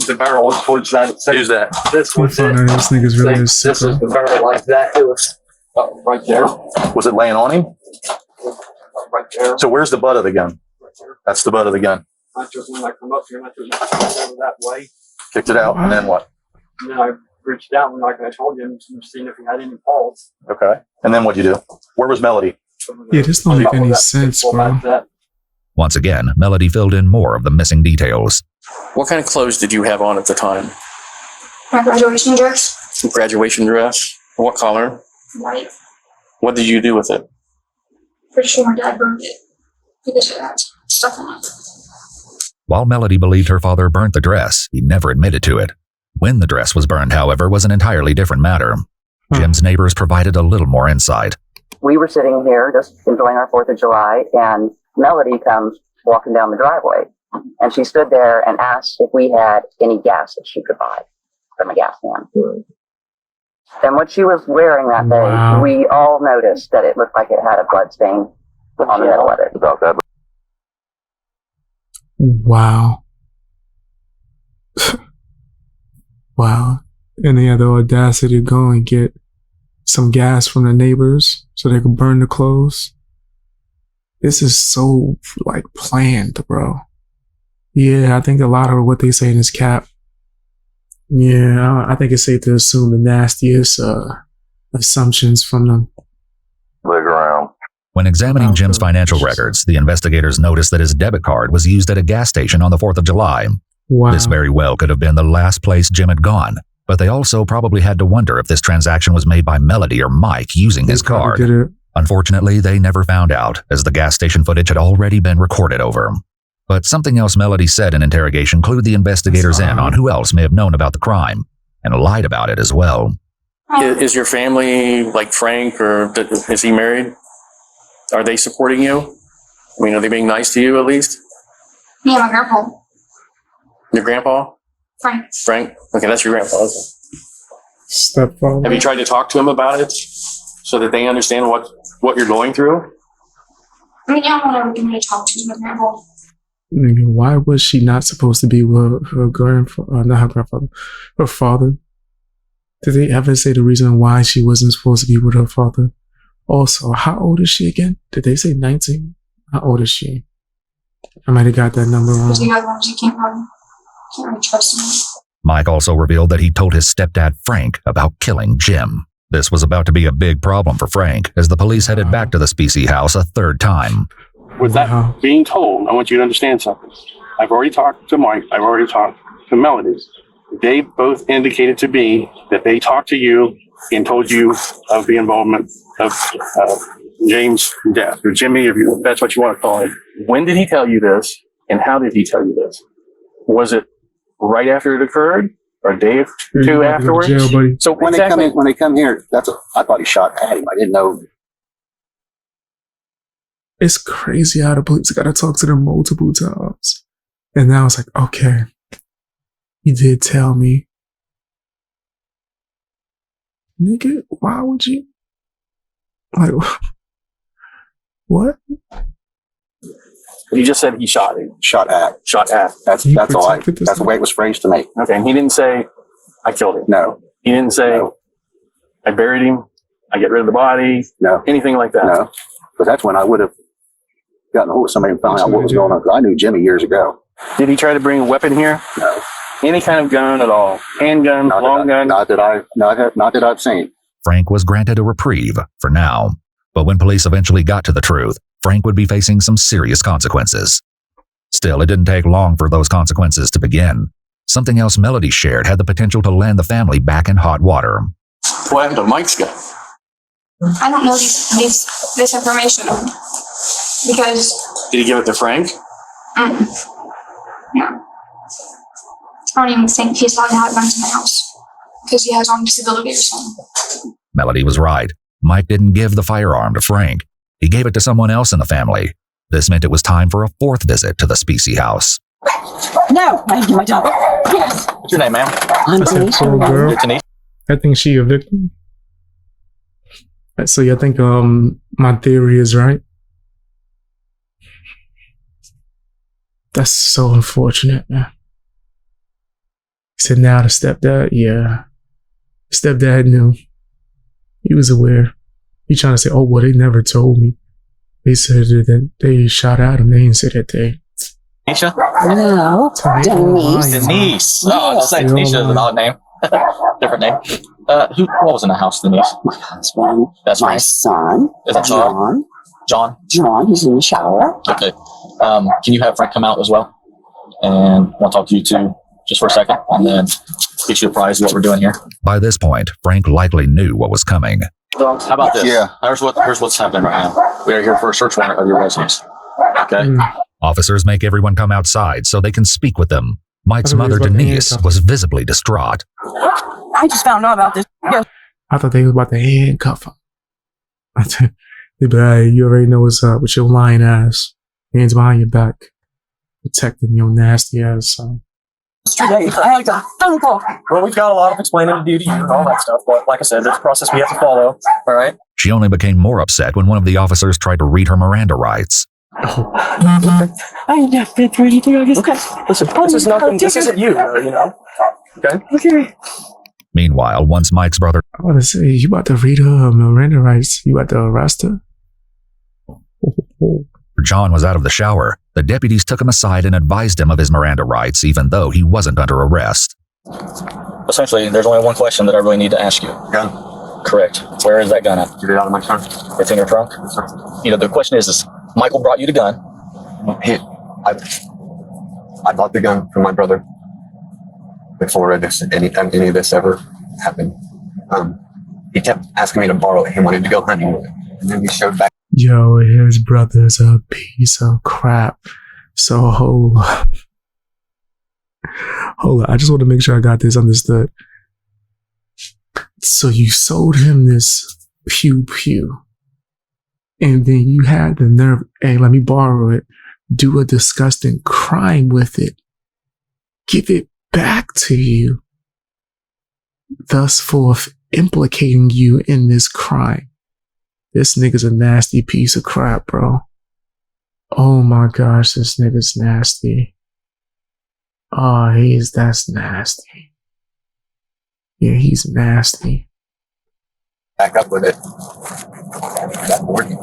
Speaker 21: The barrel was towards that.
Speaker 19: Who's that?
Speaker 21: This was it.
Speaker 1: This nigga's really
Speaker 21: This is the barrel like that. It was right there.
Speaker 19: Was it laying on him?
Speaker 21: Right there.
Speaker 19: So where's the butt of the gun? That's the butt of the gun.
Speaker 21: I just when I come up here and I took my over that way.
Speaker 19: Kicked it out, and then what?
Speaker 21: And then I reached out and like I told you, and seeing if he had any pulse.
Speaker 19: Okay. And then what'd you do? Where was Melody?
Speaker 1: Yeah, this don't make any sense, bro.
Speaker 13: Once again, Melody filled in more of the missing details.
Speaker 4: What kind of clothes did you have on at the time?
Speaker 12: My graduation dress.
Speaker 4: Graduation dress?
Speaker 11: What color?
Speaker 12: White.
Speaker 11: What did you do with it?
Speaker 12: Pretty sure my dad burned it because of that stuff on it.
Speaker 13: While Melody believed her father burnt the dress, he never admitted to it. When the dress was burned, however, was an entirely different matter. Jim's neighbors provided a little more insight.
Speaker 14: We were sitting here just enjoying our 4th of July, and Melody comes walking down the driveway. And she stood there and asked if we had any gas that she could buy from a gas can. And what she was wearing that day, we all noticed that it looked like it had a blood stain on the middle of it. About that.
Speaker 1: Wow. Wow. And they had the audacity to go and get some gas from the neighbors so they could burn the clothes. This is so, like, planned, bro. Yeah, I think a lot of what they say in this cap. Yeah, I think it's safe to assume the nastiest assumptions from them.
Speaker 19: Playground.
Speaker 13: When examining Jim's financial records, the investigators noticed that his debit card was used at a gas station on the 4th of July.
Speaker 1: Wow.
Speaker 13: This very well could have been the last place Jim had gone, but they also probably had to wonder if this transaction was made by Melody or Mike using his card. Unfortunately, they never found out, as the gas station footage had already been recorded over. But something else Melody said in interrogation clued the investigators in on who else may have known about the crime, and lied about it as well.
Speaker 11: Is your family like Frank, or is he married? Are they supporting you? I mean, are they being nice to you at least?
Speaker 12: Yeah, my grandpa.
Speaker 11: Your grandpa?
Speaker 12: Frank.
Speaker 11: Frank? Okay, that's your grandpa. Okay.
Speaker 1: Stepfather.
Speaker 11: Have you tried to talk to him about it so that they understand what you're going through?
Speaker 12: I mean, yeah, whatever you want to talk to my grandpa.
Speaker 1: Nigga, why was she not supposed to be with her grandfather? Not her grandfather, her father. Did they ever say the reason why she wasn't supposed to be with her father? Also, how old is she again? Did they say 19? How old is she? I might have got that number wrong.
Speaker 12: Because the other ones you can't really trust him.
Speaker 13: Mike also revealed that he told his stepdad, Frank, about killing Jim. This was about to be a big problem for Frank, as the police headed back to the Specie house a 3rd time.
Speaker 11: With that being told, I want you to understand something. I've already talked to Mike. I've already talked to Melody. They both indicated to me that they talked to you and told you of the involvement of James' death, or Jimmy, if that's what you want to call it. When did he tell you this, and how did he tell you this? Was it right after it occurred, or a day or two afterwards?
Speaker 19: So when they come here, I thought he shot at him. I didn't know.
Speaker 1: It's crazy how the police got to talk to them multiple times. And now it's like, okay, he did tell me. Nigga, why would you? Like, what?
Speaker 11: He just said he shot him.
Speaker 19: Shot at. That's all. That's the way it was phrased to me.
Speaker 11: Okay, and he didn't say, I killed him.
Speaker 19: No.
Speaker 11: He didn't say, I buried him, I get rid of the body.
Speaker 19: No.
Speaker 11: Anything like that.
Speaker 19: No. But that's when I would have gotten a hold of somebody and found out what was going on. Because I knew Jimmy years ago.
Speaker 11: Did he try to bring a weapon here?
Speaker 19: No.
Speaker 11: Any kind of gun at all? Handgun, long gun?
Speaker 19: Not that I've seen.
Speaker 13: Frank was granted a reprieve for now. But when police eventually got to the truth, Frank would be facing some serious consequences. Still, it didn't take long for those consequences to begin. Something else Melody shared had the potential to land the family back in hot water.
Speaker 11: What happened to Mike's gun?
Speaker 12: I don't know this information because.
Speaker 11: Did he give it to Frank?
Speaker 12: No. I don't even think he's allowed to have guns in the house because he has on disability or something.
Speaker 13: Melody was right. Mike didn't give the firearm to Frank. He gave it to someone else in the family. This meant it was time for a 4th visit to the Specie house.
Speaker 15: No, I do my job. Yes.
Speaker 16: What's your name, ma'am?
Speaker 15: I'm Denise.
Speaker 1: Girl.
Speaker 16: Denise.
Speaker 1: I think she a victim. So I think my theory is right. That's so unfortunate, man. He said now the stepdad, yeah. Stepdad knew. He was aware. He trying to say, oh, well, they never told me. They said that they shot at him. They didn't say that they.
Speaker 16: Tanisha?
Speaker 15: No. Denise.
Speaker 16: Denise. Oh, I'll just say Tanisha is an odd name. Different name. What was in the house, Denise?
Speaker 15: My husband.
Speaker 16: That's
Speaker 15: my
Speaker 16: right.
Speaker 15: son.
Speaker 16: Is that
Speaker 15: John?
Speaker 16: John?
Speaker 15: John, he's in the shower.
Speaker 16: Okay. Can you have Frank come out as well? And I want to talk to you two just for a second. And then get you apprised of what we're doing here.
Speaker 13: By this point, Frank likely knew what was coming.
Speaker 16: How about this? Yeah. Here's what's happening right now. We are here for a search warrant of your residence. Okay.
Speaker 13: Officers make everyone come outside so they can speak with them. Mike's mother, Denise, was visibly distraught.
Speaker 15: I just found out about this.
Speaker 1: I thought they was about to handcuff him. They'd be like, you already know what's up with your lying ass. Hands behind your back. Protecting your nasty ass son.
Speaker 21: Yesterday, I had a phone call. Well, we've got a lot of explaining to do to you and all that stuff, but like I said, there's a process we have to follow. All right.
Speaker 13: She only became more upset when one of the officers tried to read her Miranda rights.
Speaker 21: I just been through anything, I guess. Okay. Listen, this is nothing. This isn't you, you know. Okay. Okay.
Speaker 13: Meanwhile, once Mike's brother,
Speaker 1: I want to say, you about to read her Miranda rights? You about to arrest her?
Speaker 13: John was out of the shower, the deputies took him aside and advised him of his Miranda rights, even though he wasn't under arrest.
Speaker 16: Essentially, there's only one question that I really need to ask you.
Speaker 21: Gun?
Speaker 16: Correct. Where is that gun at?
Speaker 21: Get it out of my trunk.
Speaker 16: It's in your trunk?
Speaker 21: Yes, sir.
Speaker 16: You know, the question is Michael brought you the gun.
Speaker 21: I bought the gun from my brother before any of this ever happened. He kept asking me to borrow it. He wanted to go hunting with it. And then he showed back.
Speaker 1: Yo, his brother's a piece of crap. So hold up. I just want to make sure I got this understood. So you sold him this pew pew. And then you had the nerve, hey, let me borrow it, do a disgusting crime with it, give it back to you, thus forth implicating you in this crime. This nigga's a nasty piece of crap, bro. Oh my gosh, this nigga's nasty. Oh, that's nasty. Yeah, he's nasty.
Speaker 21: Back up with it. That morning.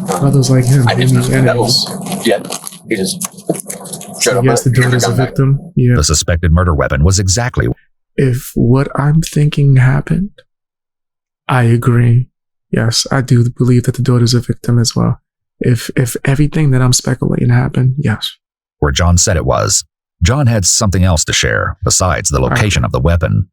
Speaker 1: Brothers like him.
Speaker 21: I didn't know that was yet. He just showed up.
Speaker 1: Yes, the daughter's a victim. Yeah.
Speaker 13: The suspected murder weapon was exactly.
Speaker 1: If what I'm thinking happened, I agree. Yes, I do believe that the daughter's a victim as well. If everything that I'm speculating happened, yes.
Speaker 13: Where John said it was. John had something else to share besides the location of the weapon.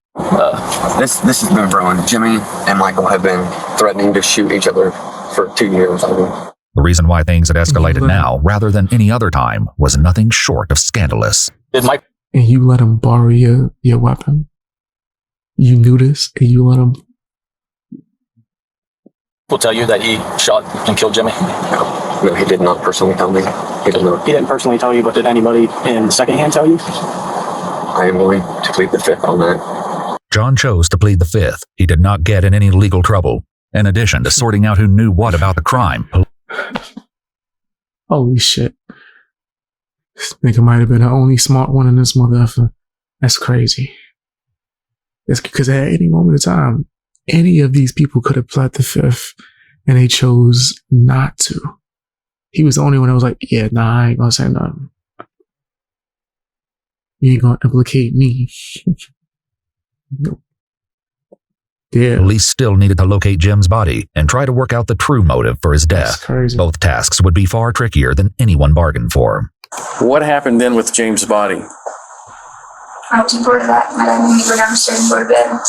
Speaker 21: This has been brewing. Jimmy and Michael have been threatening to shoot each other for 2 years.
Speaker 13: The reason why things had escalated now, rather than any other time, was nothing short of scandalous.
Speaker 1: And you let him borrow your weapon? You knew this, and you let him...
Speaker 16: Will tell you that he shot and killed Jimmy?
Speaker 21: No, he did not personally tell me. He did not. He didn't personally tell you, but did anybody in secondhand tell you? I am willing to plead the fifth on that.
Speaker 13: John chose to plead the fifth. He did not get in any legal trouble. In addition to sorting out who knew what about the crime.
Speaker 1: Holy shit. This nigga might have been the only smart one in this motherfucker. That's crazy. It's because at any moment in time, any of these people could have pled the fifth, and they chose not to. He was the only one that was like, yeah, nah, I ain't gonna say nothing. You ain't gonna implicate me. Nope. Yeah.
Speaker 13: Police still needed to locate Jim's body and try to work out the true motive for his death. Both tasks would be far trickier than anyone bargained for.
Speaker 11: What happened then with James' body?
Speaker 12: I was bored of that. My dad made me go downstairs and go to bed.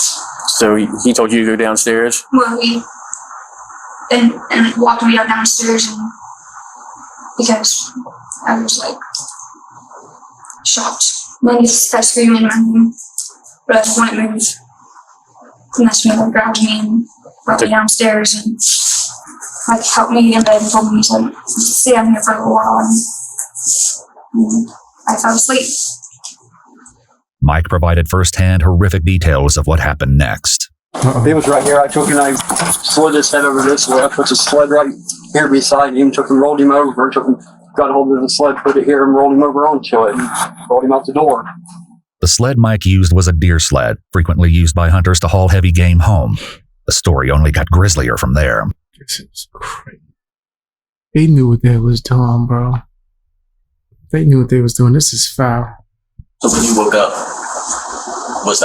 Speaker 11: So he told you to go downstairs?
Speaker 12: Well, he and walked me downstairs, and because I was like shocked. Then he started screaming in my room, but I just wouldn't move. And that's when he grabbed me and brought me downstairs and like helped me in bed and told me to stay down here for a little while, and I fell asleep.
Speaker 13: Mike provided firsthand horrific details of what happened next.
Speaker 21: He was right here. I took him and I slid his head over this way. I put the sled right here beside him, took him, rolled him over, got hold of the sled, put it here and rolled him over onto it and rolled him out the door.
Speaker 13: The sled Mike used was a deer sled, frequently used by hunters to haul heavy game home. The story only got grislier from there.
Speaker 1: This is crazy. They knew what they was doing, bro. They knew what they was doing. This is foul.
Speaker 4: So when you woke up, was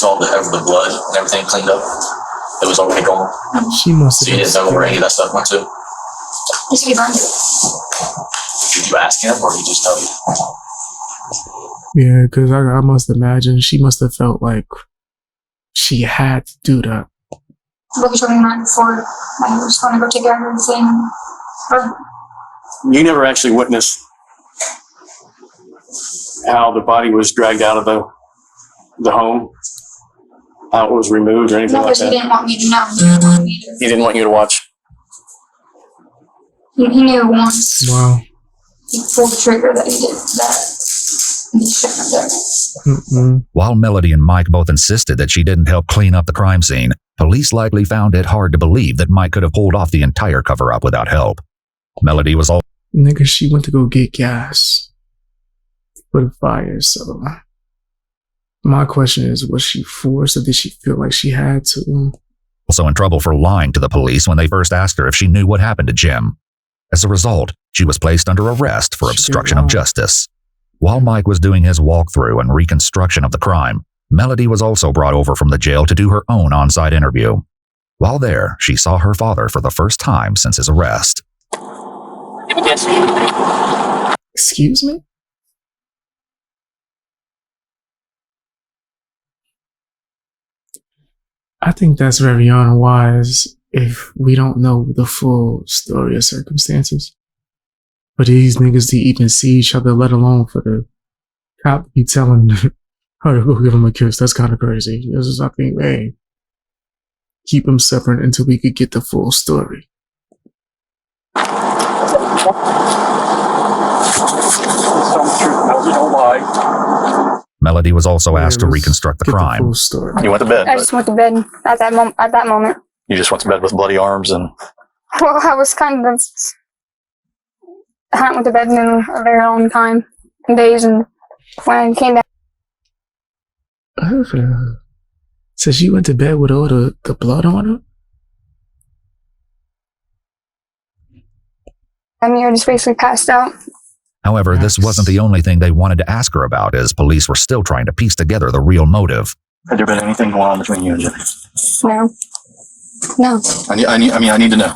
Speaker 4: all the blood and everything cleaned up? It was already gone.
Speaker 1: She must have.
Speaker 4: So you didn't know where any of that stuff went to?
Speaker 12: Yes, he burned it.
Speaker 4: Did you ask him, or did he just tell you?
Speaker 1: Yeah, because I must imagine she must have felt like she had to do that.
Speaker 12: Look told me right before I was going to go take everything.
Speaker 11: You never actually witnessed how the body was dragged out of the home, how it was removed or anything
Speaker 12: No,
Speaker 11: like
Speaker 12: because he
Speaker 11: that?
Speaker 12: didn't want me to know.
Speaker 11: He didn't want you to watch?
Speaker 12: He knew once
Speaker 1: Wow.
Speaker 12: he pulled the trigger that he did that. He shouldn't have done it.
Speaker 13: While Melody and Mike both insisted that she didn't help clean up the crime scene, police likely found it hard to believe that Mike could have pulled off the entire cover-up without help. Melody was all...
Speaker 1: Nigga, she went to go get gas for the fire, so... My question is, was she forced or did she feel like she had to?
Speaker 13: Also in trouble for lying to the police when they first asked her if she knew what happened to Jim. As a result, she was placed under arrest for obstruction of justice. While Mike was doing his walkthrough and reconstruction of the crime, Melody was also brought over from the jail to do her own on-site interview. While there, she saw her father for the first time since his arrest.
Speaker 1: Excuse me? I think that's very unwise if we don't know the full story or circumstances. For these niggas to even see each other, let alone for the cop to be telling her to go give him a kiss, that's kind of crazy. This is, I think, hey, keep them separate until we could get the full story.
Speaker 13: Melody was also asked to reconstruct the crime.
Speaker 11: You went to bed?
Speaker 12: I just went to bed at that moment.
Speaker 11: You just went to bed with bloody arms and...
Speaker 12: Well, I was kind of... I hadn't went to bed in a very long time, days, and when I came back...
Speaker 1: So she went to bed with all the blood on her?
Speaker 12: I mean, I just basically passed out.
Speaker 13: However, this wasn't the only thing they wanted to ask her about, as police were still trying to piece together the real motive.
Speaker 11: Had there been anything going on between you and Jimmy?
Speaker 12: No. No.
Speaker 11: I need to know.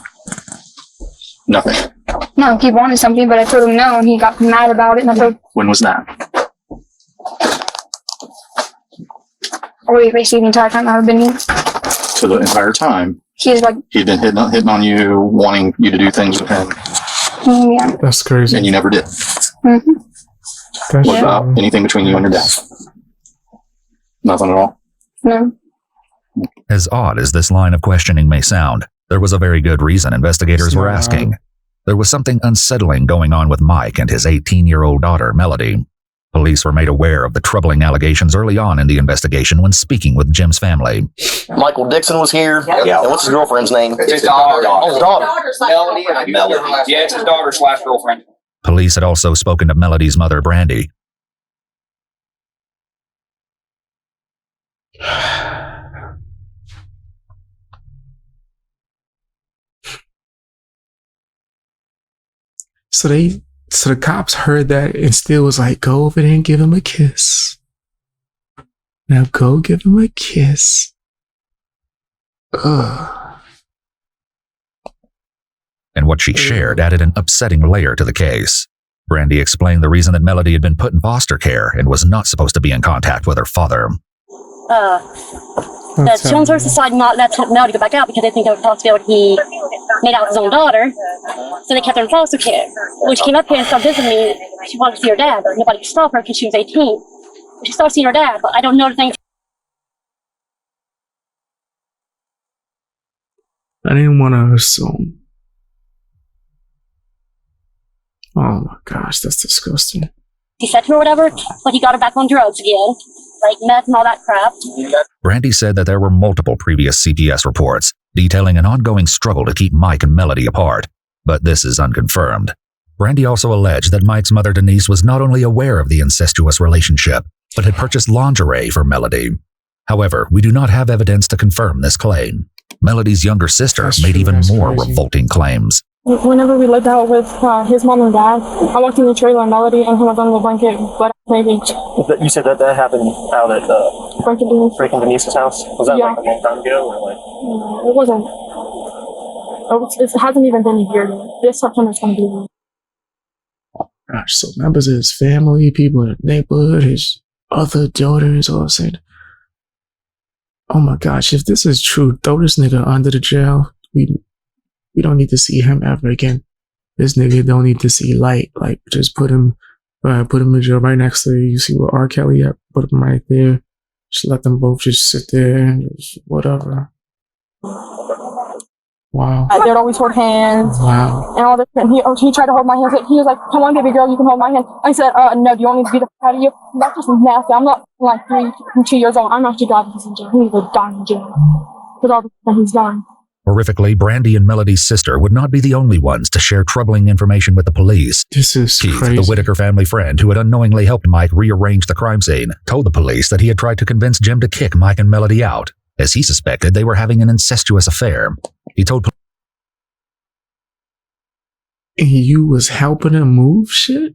Speaker 11: Nothing.
Speaker 12: No, he wanted something, but I told him no, and he got mad about it, and I told...
Speaker 11: When was that?
Speaker 12: Or basically the entire time I've been here.
Speaker 11: So the entire time,
Speaker 12: He's like...
Speaker 11: he'd been hitting on you, wanting you to do things with him.
Speaker 12: Yeah.
Speaker 1: That's crazy.
Speaker 11: And you never did.
Speaker 12: Mm-hmm.
Speaker 11: What about anything between you and your dad? Nothing at all?
Speaker 12: No.
Speaker 13: As odd as this line of questioning may sound, there was a very good reason investigators were asking. There was something unsettling going on with Mike and his 18-year-old daughter, Melody. Police were made aware of the troubling allegations early on in the investigation when speaking with Jim's family.
Speaker 3: Michael Dixon was here. Yeah. And what's his girlfriend's name?
Speaker 7: It's his daughter.
Speaker 3: Oh, his daughter.
Speaker 7: Melody. Yeah, it's his daughter/girlfriend.
Speaker 13: Police had also spoken to Melody's mother, Brandy.
Speaker 1: So the cops heard that and still was like, go over there and give him a kiss. Now go give him a kiss. Ugh.
Speaker 13: And what she shared added an upsetting layer to the case. Brandy explained the reason that Melody had been put in foster care and was not supposed to be in contact with her father.
Speaker 22: The Children's Services decided not to let Melody go back out because they think there was a possibility he made out with his own daughter. So they kept her in foster care. When she came up here and started visiting me, she wanted to see her dad, but nobody could stop her because she was 18. She started seeing her dad, but I don't know anything.
Speaker 1: I didn't want to assume. Oh my gosh, that's disgusting.
Speaker 22: He said to her or whatever, but he got her back on drugs again, like meth and all that crap.
Speaker 13: Brandy said that there were multiple previous CPS reports detailing an ongoing struggle to keep Mike and Melody apart, but this is unconfirmed. Brandy also alleged that Mike's mother, Denise, was not only aware of the incestuous relationship, but had purchased lingerie for Melody. However, we do not have evidence to confirm this claim. Melody's younger sister made even more revolting claims.
Speaker 23: Whenever we lived out with his mom and dad, I walked in the trailer and Melody and he was under the blanket, but maybe.
Speaker 11: You said that happened out at Frank and Denise's house? Was that like a long time ago? Or like?
Speaker 23: No, it wasn't. It hasn't even been a year yet. This September's going to be.
Speaker 1: gosh. So members of his family, people in the neighborhood, his other daughters all saying, oh my gosh, if this is true, throw this nigga under the jail. We don't need to see him ever again. This nigga don't need to see light. Like, just put him in jail right next to you. See where R. Kelly at? Put him right there. Just let them both just sit there and just whatever. Wow.
Speaker 23: They'd always hold hands.
Speaker 1: Wow.
Speaker 23: And all this. And he tried to hold my hand. He was like, come on, baby girl, you can hold my hand. I said, no, do you want me to beat the fuck out of you? That's just nasty. I'm not like 2 years old. I'm not your dad. He's in jail. He needs to die in jail. With all the stuff he's done.
Speaker 13: Horrifically, Brandy and Melody's sister would not be the only ones to share troubling information with the police.
Speaker 1: This is
Speaker 13: Keith,
Speaker 1: crazy.
Speaker 13: the Whitaker family friend who had unknowingly helped Mike rearrange the crime scene, told the police that he had tried to convince Jim to kick Mike and Melody out, as he suspected they were having an incestuous affair. He told police.
Speaker 1: And you was helping him move shit?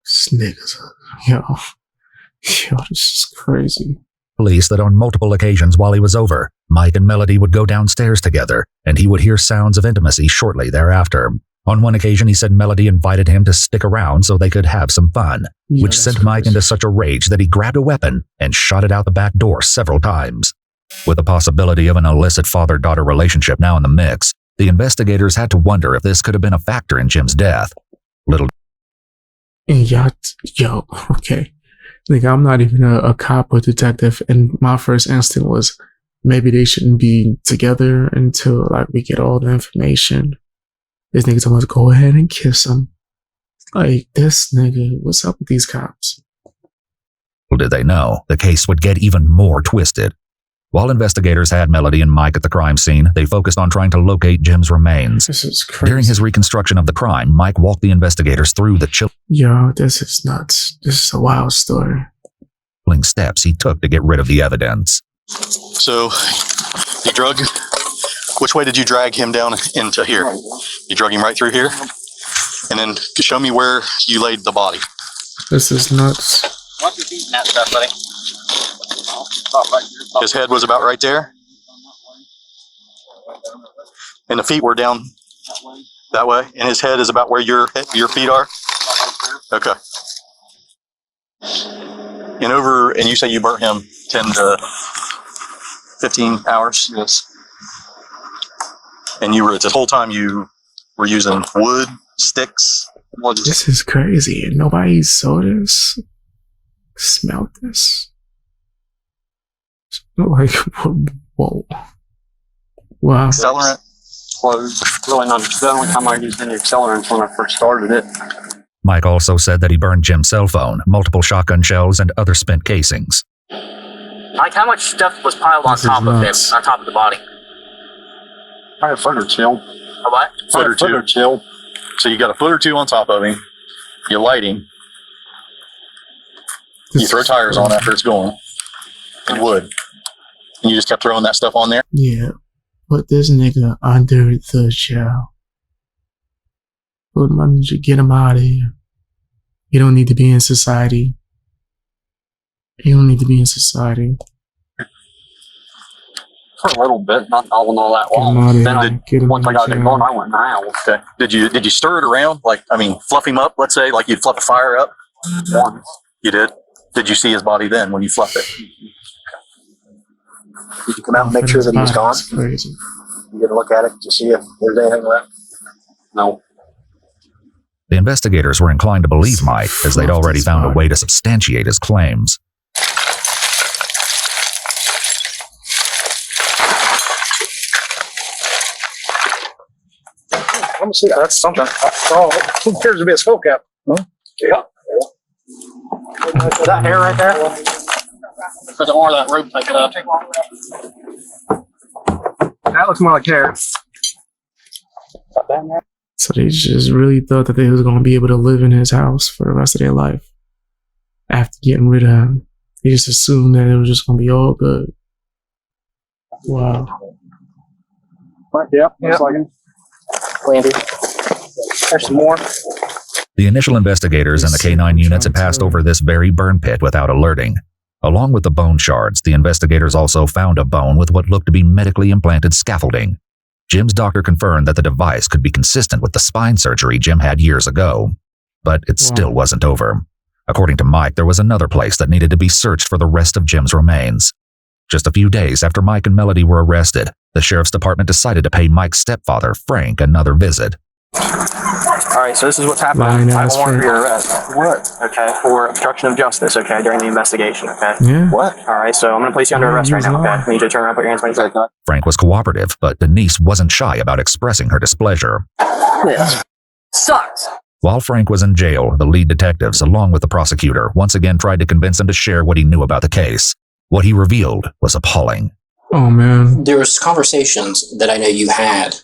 Speaker 1: This niggas, yo, this is crazy.
Speaker 13: Police that on multiple occasions while he was over, Mike and Melody would go downstairs together, and he would hear sounds of intimacy shortly thereafter. On one occasion, he said Melody invited him to stick around so they could have some fun, which sent Mike into such a rage that he grabbed a weapon and shot it out the back door several times. With the possibility of an illicit father-daughter relationship now in the mix, the investigators had to wonder if this could have been a factor in Jim's death. Little.
Speaker 1: And yo, okay. Like, I'm not even a cop or detective, and my first instinct was maybe they shouldn't be together until, like, we get all the information. This nigga told us, go ahead and kiss him. Like, this nigga, what's up with these cops?
Speaker 13: Little did they know, the case would get even more twisted. While investigators had Melody and Mike at the crime scene, they focused on trying to locate Jim's remains.
Speaker 1: This is crazy.
Speaker 13: During his reconstruction of the crime, Mike walked the investigators through the
Speaker 1: Yo, this is nuts. This is a wild story.
Speaker 13: chilling steps he took to get rid of the evidence.
Speaker 2: So, which way did you drag him down into here? You drug him right through here? And then show me where you laid the body.
Speaker 1: This is nuts.
Speaker 16: What's your feet in that stuff, buddy?
Speaker 2: His head was about right there. And the feet were down that way. And his head is about where your feet are? Okay. And you say you burnt him 10 to 15 hours? Yes. And this whole time you were using wood, sticks?
Speaker 1: This is crazy. And nobody saw this, smelled this. Like, whoa. Wow.
Speaker 21: Accelerant was really not the only time I used any accelerants when I first started it.
Speaker 13: Mike also said that he burned Jim's cell phone, multiple shotgun shells, and other spent casings.
Speaker 16: Like, how much stuff was piled on top of him, on top of the body?
Speaker 21: Probably a foot or two.
Speaker 16: A what?
Speaker 2: Foot or two. So you got a foot or two on top of him. You light him. You throw tires on after it's going. And wood. And you just kept throwing that stuff on there?
Speaker 1: Yeah. Put this nigga under the jail. Put him under, get him out of here. You don't need to be in society. You don't need to be in society.
Speaker 21: For a little bit, not all that long. Once I got it going, I went in the house.
Speaker 2: Okay. Did you stir it around? Fluff him up, let's say, like you'd fluff a fire up?
Speaker 21: Once.
Speaker 2: You did? Did you see his body then when you fluffed it?
Speaker 19: Did you come out and make sure that he was gone?
Speaker 1: That's crazy.
Speaker 19: You get a look at it to see if there's anything left?
Speaker 21: No.
Speaker 13: The investigators were inclined to believe Mike, as they'd already found a way to substantiate his claims.
Speaker 19: Let me see. That's something. Who cares to be a skull cap? Huh? Yeah. That hair right there?
Speaker 16: Because more of that rope picked up.
Speaker 19: That looks more like hair.
Speaker 1: So they just really thought that they was going to be able to live in his house for the rest of their life. After getting rid of him. They just assumed that it was just going to be all good. Wow.
Speaker 19: Yeah, looks like it. Landy. There's some more.
Speaker 13: The initial investigators and the K-9 units had passed over this very burn pit without alerting. Along with the bone shards, the investigators also found a bone with what looked to be medically implanted scaffolding. Jim's doctor confirmed that the device could be consistent with the spine surgery Jim had years ago, but it still wasn't over. According to Mike, there was another place that needed to be searched for the rest of Jim's remains. Just a few days after Mike and Melody were arrested, the sheriff's department decided to pay Mike's stepfather, Frank, another visit.
Speaker 21: All right, so this is what's happening. I have a warrant for your arrest. What? Okay, for obstruction of justice, okay, during the investigation, okay?
Speaker 1: Yeah.
Speaker 21: What? All right, so I'm going to place you under arrest right now, okay? I need you to turn around, put your hands behind your back.
Speaker 13: Frank was cooperative, but Denise wasn't shy about expressing her displeasure.
Speaker 21: This sucks.
Speaker 13: While Frank was in jail, the lead detectives, along with the prosecutor, once again tried to convince him to share what he knew about the case. What he revealed was appalling.
Speaker 1: Oh, man.
Speaker 4: There was conversations that I know you had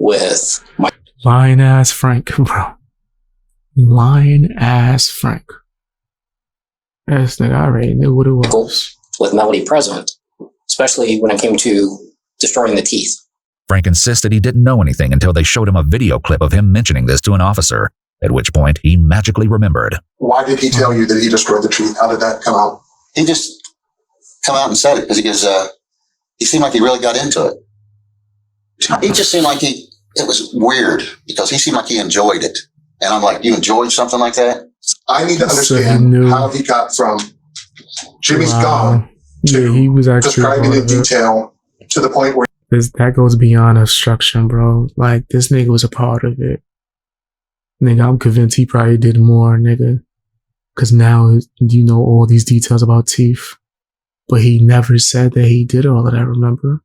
Speaker 4: with my
Speaker 1: lying ass Frank, bro. Lying ass Frank. This nigga, I already knew what it was.
Speaker 4: With Melody present, especially when it came to destroying the teeth.
Speaker 13: Frank insisted he didn't know anything until they showed him a video clip of him mentioning this to an officer, at which point he magically remembered.
Speaker 5: Why did he tell you that he destroyed the teeth? How did that come out?
Speaker 8: He just come out and said it because he seemed like he really got into it. He just seemed like it was weird because he seemed like he enjoyed it. And I'm like, you enjoyed something like that?
Speaker 5: I need to understand how he got from Jimmy's gone to
Speaker 1: he was actually
Speaker 5: describing in detail to the point where
Speaker 1: that goes beyond obstruction, bro. Like, this nigga was a part of it. Nigga, I'm convinced he probably did more, nigga. Because now you know all these details about teeth. But he never said that he did all of that, remember?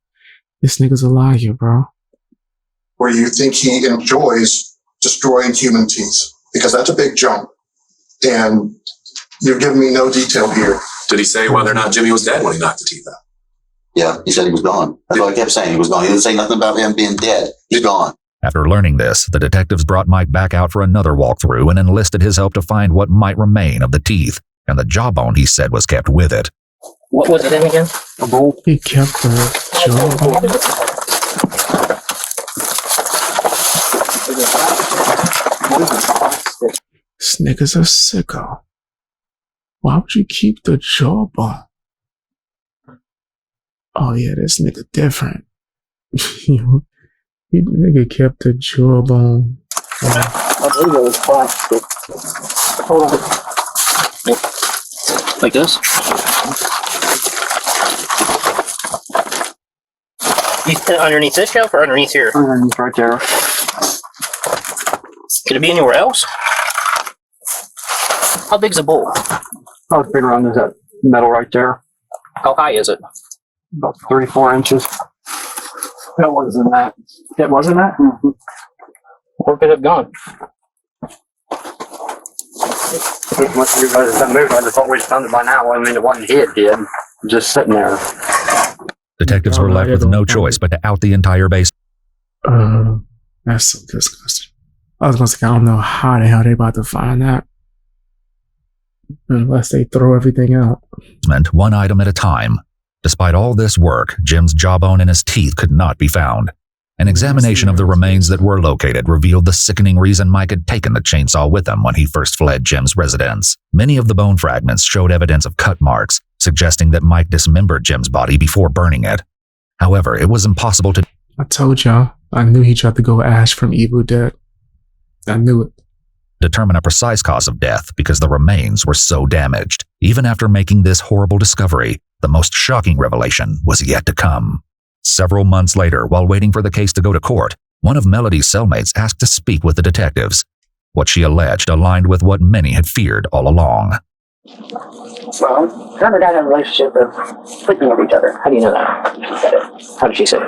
Speaker 1: This nigga's a liar, bro.
Speaker 5: where you think he enjoys destroying human teeth, because that's a big jump. And you've given me no detail here.
Speaker 4: Did he say whether or not Jimmy was dead when he knocked the teeth out?
Speaker 8: Yeah, he said he was gone. That's what I kept saying. He was gone. He didn't say nothing about him being dead. He's gone.
Speaker 13: After learning this, the detectives brought Mike back out for another walkthrough and enlisted his help to find what might remain of the teeth and the jawbone he said was kept with it.
Speaker 21: What was it in again?
Speaker 1: A bowl. He kept the jawbone. This nigga's a sicko. Why would you keep the jawbone? Oh yeah, this nigga different. He nigga kept the jawbone.
Speaker 21: I believe it was plastic. Hold on. Like this? You put it underneath this shelf or underneath here? Underneath right there. Could it be anywhere else? How big's a bowl? How big around is that metal right there? How high is it? About 3-4 inches. That wasn't that. It wasn't that? Mm-hmm. Where could it have gone? Once you guys have moved, I just always found it by now. I mean, it wasn't hid, kid. Just sitting there.
Speaker 13: Detectives were left with no choice but to out the entire base.
Speaker 1: That's so disgusting. I was gonna say, I don't know how the hell they about to find that. Unless they throw everything out.
Speaker 13: One item at a time. Despite all this work, Jim's jawbone and his teeth could not be found. An examination of the remains that were located revealed the sickening reason Mike had taken the chainsaw with him when he first fled Jim's residence. Many of the bone fragments showed evidence of cut marks, suggesting that Mike dismembered Jim's body before burning it. However, it was impossible to...
Speaker 1: I told y'all, I knew he tried to go Ash from Evil Dead. I knew it.
Speaker 13: Determine a precise cause of death because the remains were so damaged. Even after making this horrible discovery, the most shocking revelation was yet to come. Several months later, while waiting for the case to go to court, one of Melody's cellmates asked to speak with the detectives. What she alleged aligned with what many had feared all along.
Speaker 21: Well, her and her dad had a relationship of sleeping with each other. How do you know that? She said it. How did she say it?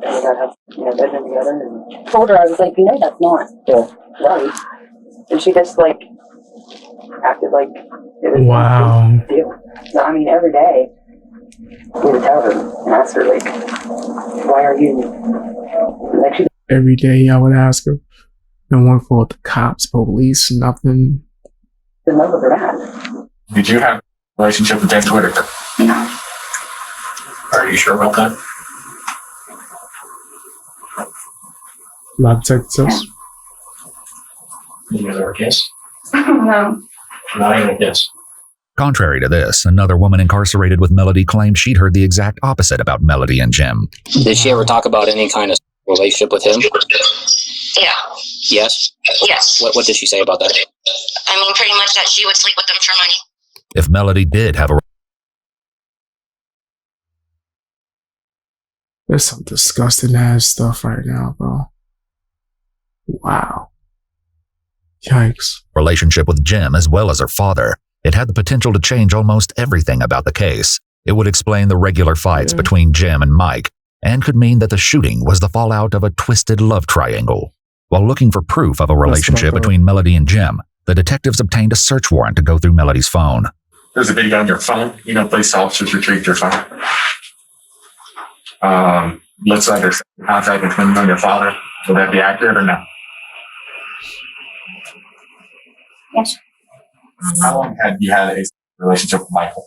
Speaker 21: They got have bedroom together and
Speaker 22: Told her, I was like, that's not right. And she just
Speaker 21: acted like it was
Speaker 1: wow.
Speaker 21: a deal. No, I mean, every day we would tell her and ask her, like, why are you? Like, she
Speaker 1: Every day I would ask her. No one called the cops, police, nothing.
Speaker 21: didn't know where they're at.
Speaker 4: Did you have a relationship with James Whitaker?
Speaker 21: No.
Speaker 4: Are you sure about that?
Speaker 1: Lie detector test.
Speaker 4: You guys ever kiss?
Speaker 22: No.
Speaker 4: Not even a kiss.
Speaker 13: Contrary to this, another woman incarcerated with Melody claimed she'd heard the exact opposite about Melody and Jim.
Speaker 4: Did she ever talk about any kind of
Speaker 6: relationship with him?
Speaker 9: Yeah.
Speaker 6: Yes?
Speaker 9: Yes.
Speaker 6: What did she say about that?
Speaker 9: I mean, pretty much that she would sleep with them for money.
Speaker 13: If Melody did have a
Speaker 1: There's some disgusting ass stuff right now, bro. Wow. Yikes.
Speaker 13: relationship with Jim as well as her father, it had the potential to change almost everything about the case. It would explain the regular fights between Jim and Mike, and could mean that the shooting was the fallout of a twisted love triangle. While looking for proof of a relationship between Melody and Jim, the detectives obtained a search warrant to go through Melody's phone.
Speaker 18: There's a video on your phone. You know, police officers retrieved your phone. Looks like there's contact between you and your father. Would that be accurate or no?
Speaker 9: Yes.
Speaker 18: How long had you had a relationship with Michael?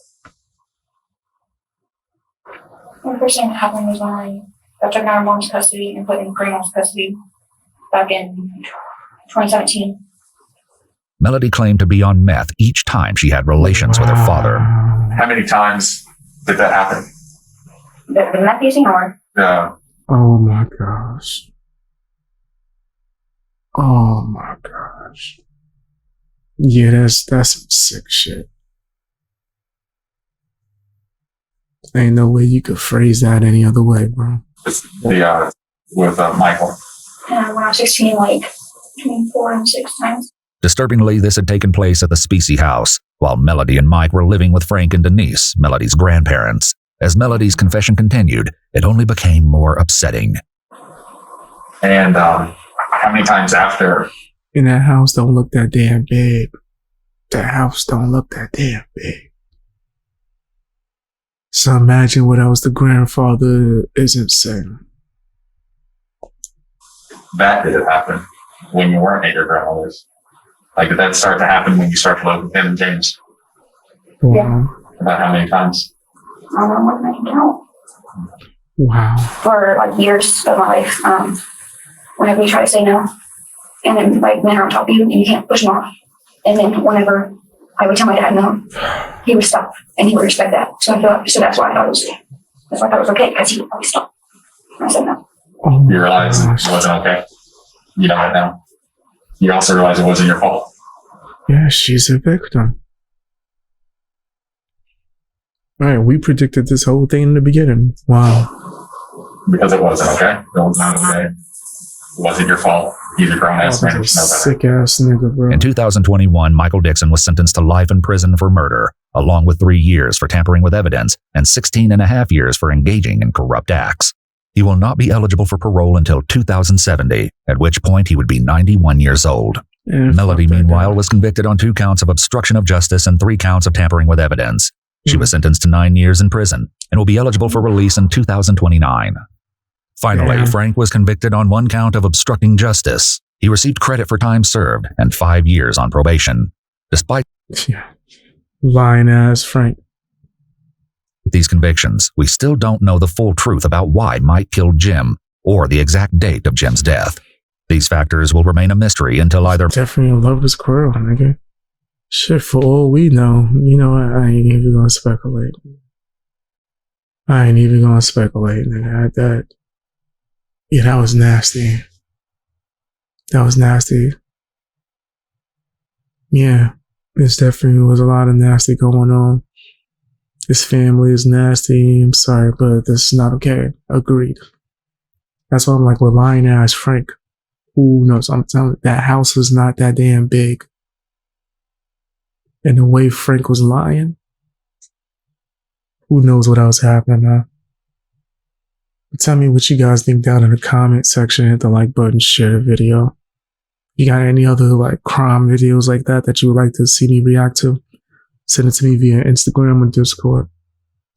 Speaker 9: The first thing that happened was when I took out our mom's custody and put in grandma's custody back in 2017.
Speaker 13: Melody claimed to be on meth each time she had relations with her father.
Speaker 18: How many times did that happen?
Speaker 9: The meth using or?
Speaker 18: No.
Speaker 1: Oh my gosh. Oh my gosh. Yeah, that's some sick shit. Ain't no way you could phrase that any other way, bro.
Speaker 18: With Michael.
Speaker 9: When I was 16, like between 4 and 6 times.
Speaker 13: Disturbingly, this had taken place at the Specie house, while Melody and Mike were living with Frank and Denise, Melody's grandparents. As Melody's confession continued, it only became more upsetting.
Speaker 18: And how many times after?
Speaker 1: And that house don't look that damn big. That house don't look that damn big. So imagine what else the grandfather isn't saying.
Speaker 18: That did it happen when you weren't at your grandmother's? Like, did that start to happen when you started to live with him and James?
Speaker 1: Wow.
Speaker 18: About how many times?
Speaker 9: I don't know what I can count.
Speaker 1: Wow.
Speaker 9: For like years of my life, whenever you try to say no, and then like men are on top of you and you can't push them off. And then whenever I would tell my dad no, he would stop and he would respect that. So I feel like, so that's why I thought it was okay, because he would always stop when I said no.
Speaker 18: You realize it wasn't okay? You know it now. You also realize it wasn't your fault.
Speaker 1: Yeah, she's a victim. Alright, we predicted this whole thing in the beginning. Wow.
Speaker 18: Because it wasn't okay. It was not okay. It wasn't your fault. He's a grown ass man.
Speaker 1: Sick ass nigga, bro.
Speaker 13: In 2021, Michael Dixon was sentenced to life in prison for murder, along with 3 years for tampering with evidence and 16.5 years for engaging in corrupt acts. He will not be eligible for parole until 2070, at which point he would be 91 years old. Melody, meanwhile, was convicted on 2 counts of obstruction of justice and 3 counts of tampering with evidence. She was sentenced to 9 years in prison and will be eligible for release in 2029. Finally, Frank was convicted on 1 count of obstructing justice. He received credit for time served and 5 years on probation. Despite
Speaker 1: lying ass Frank.
Speaker 13: these convictions, we still don't know the full truth about why Mike killed Jim or the exact date of Jim's death. These factors will remain a mystery until either
Speaker 1: definitely in love with squirrel, nigga. Shit, for all we know, you know what? I ain't even gonna speculate. Nigga. That was nasty. That was nasty. Yeah, this definitely was a lot of nasty going on. His family is nasty. I'm sorry, but this is not okay. Agreed. That's why I'm like, with lying ass Frank. Who knows? I'm telling you, that house was not that damn big. And the way Frank was lying, who knows what else happened, man? But tell me what you guys think down in the comment section. Hit the like button, share the video. You got any other like crime videos like that you would like to see me react to? Send it to me via Instagram or Discord.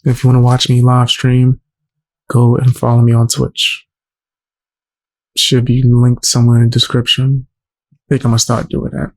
Speaker 1: If you want to watch me live stream, go and follow me on Twitch. Should be linked somewhere in the description. I think I'm gonna start doing that.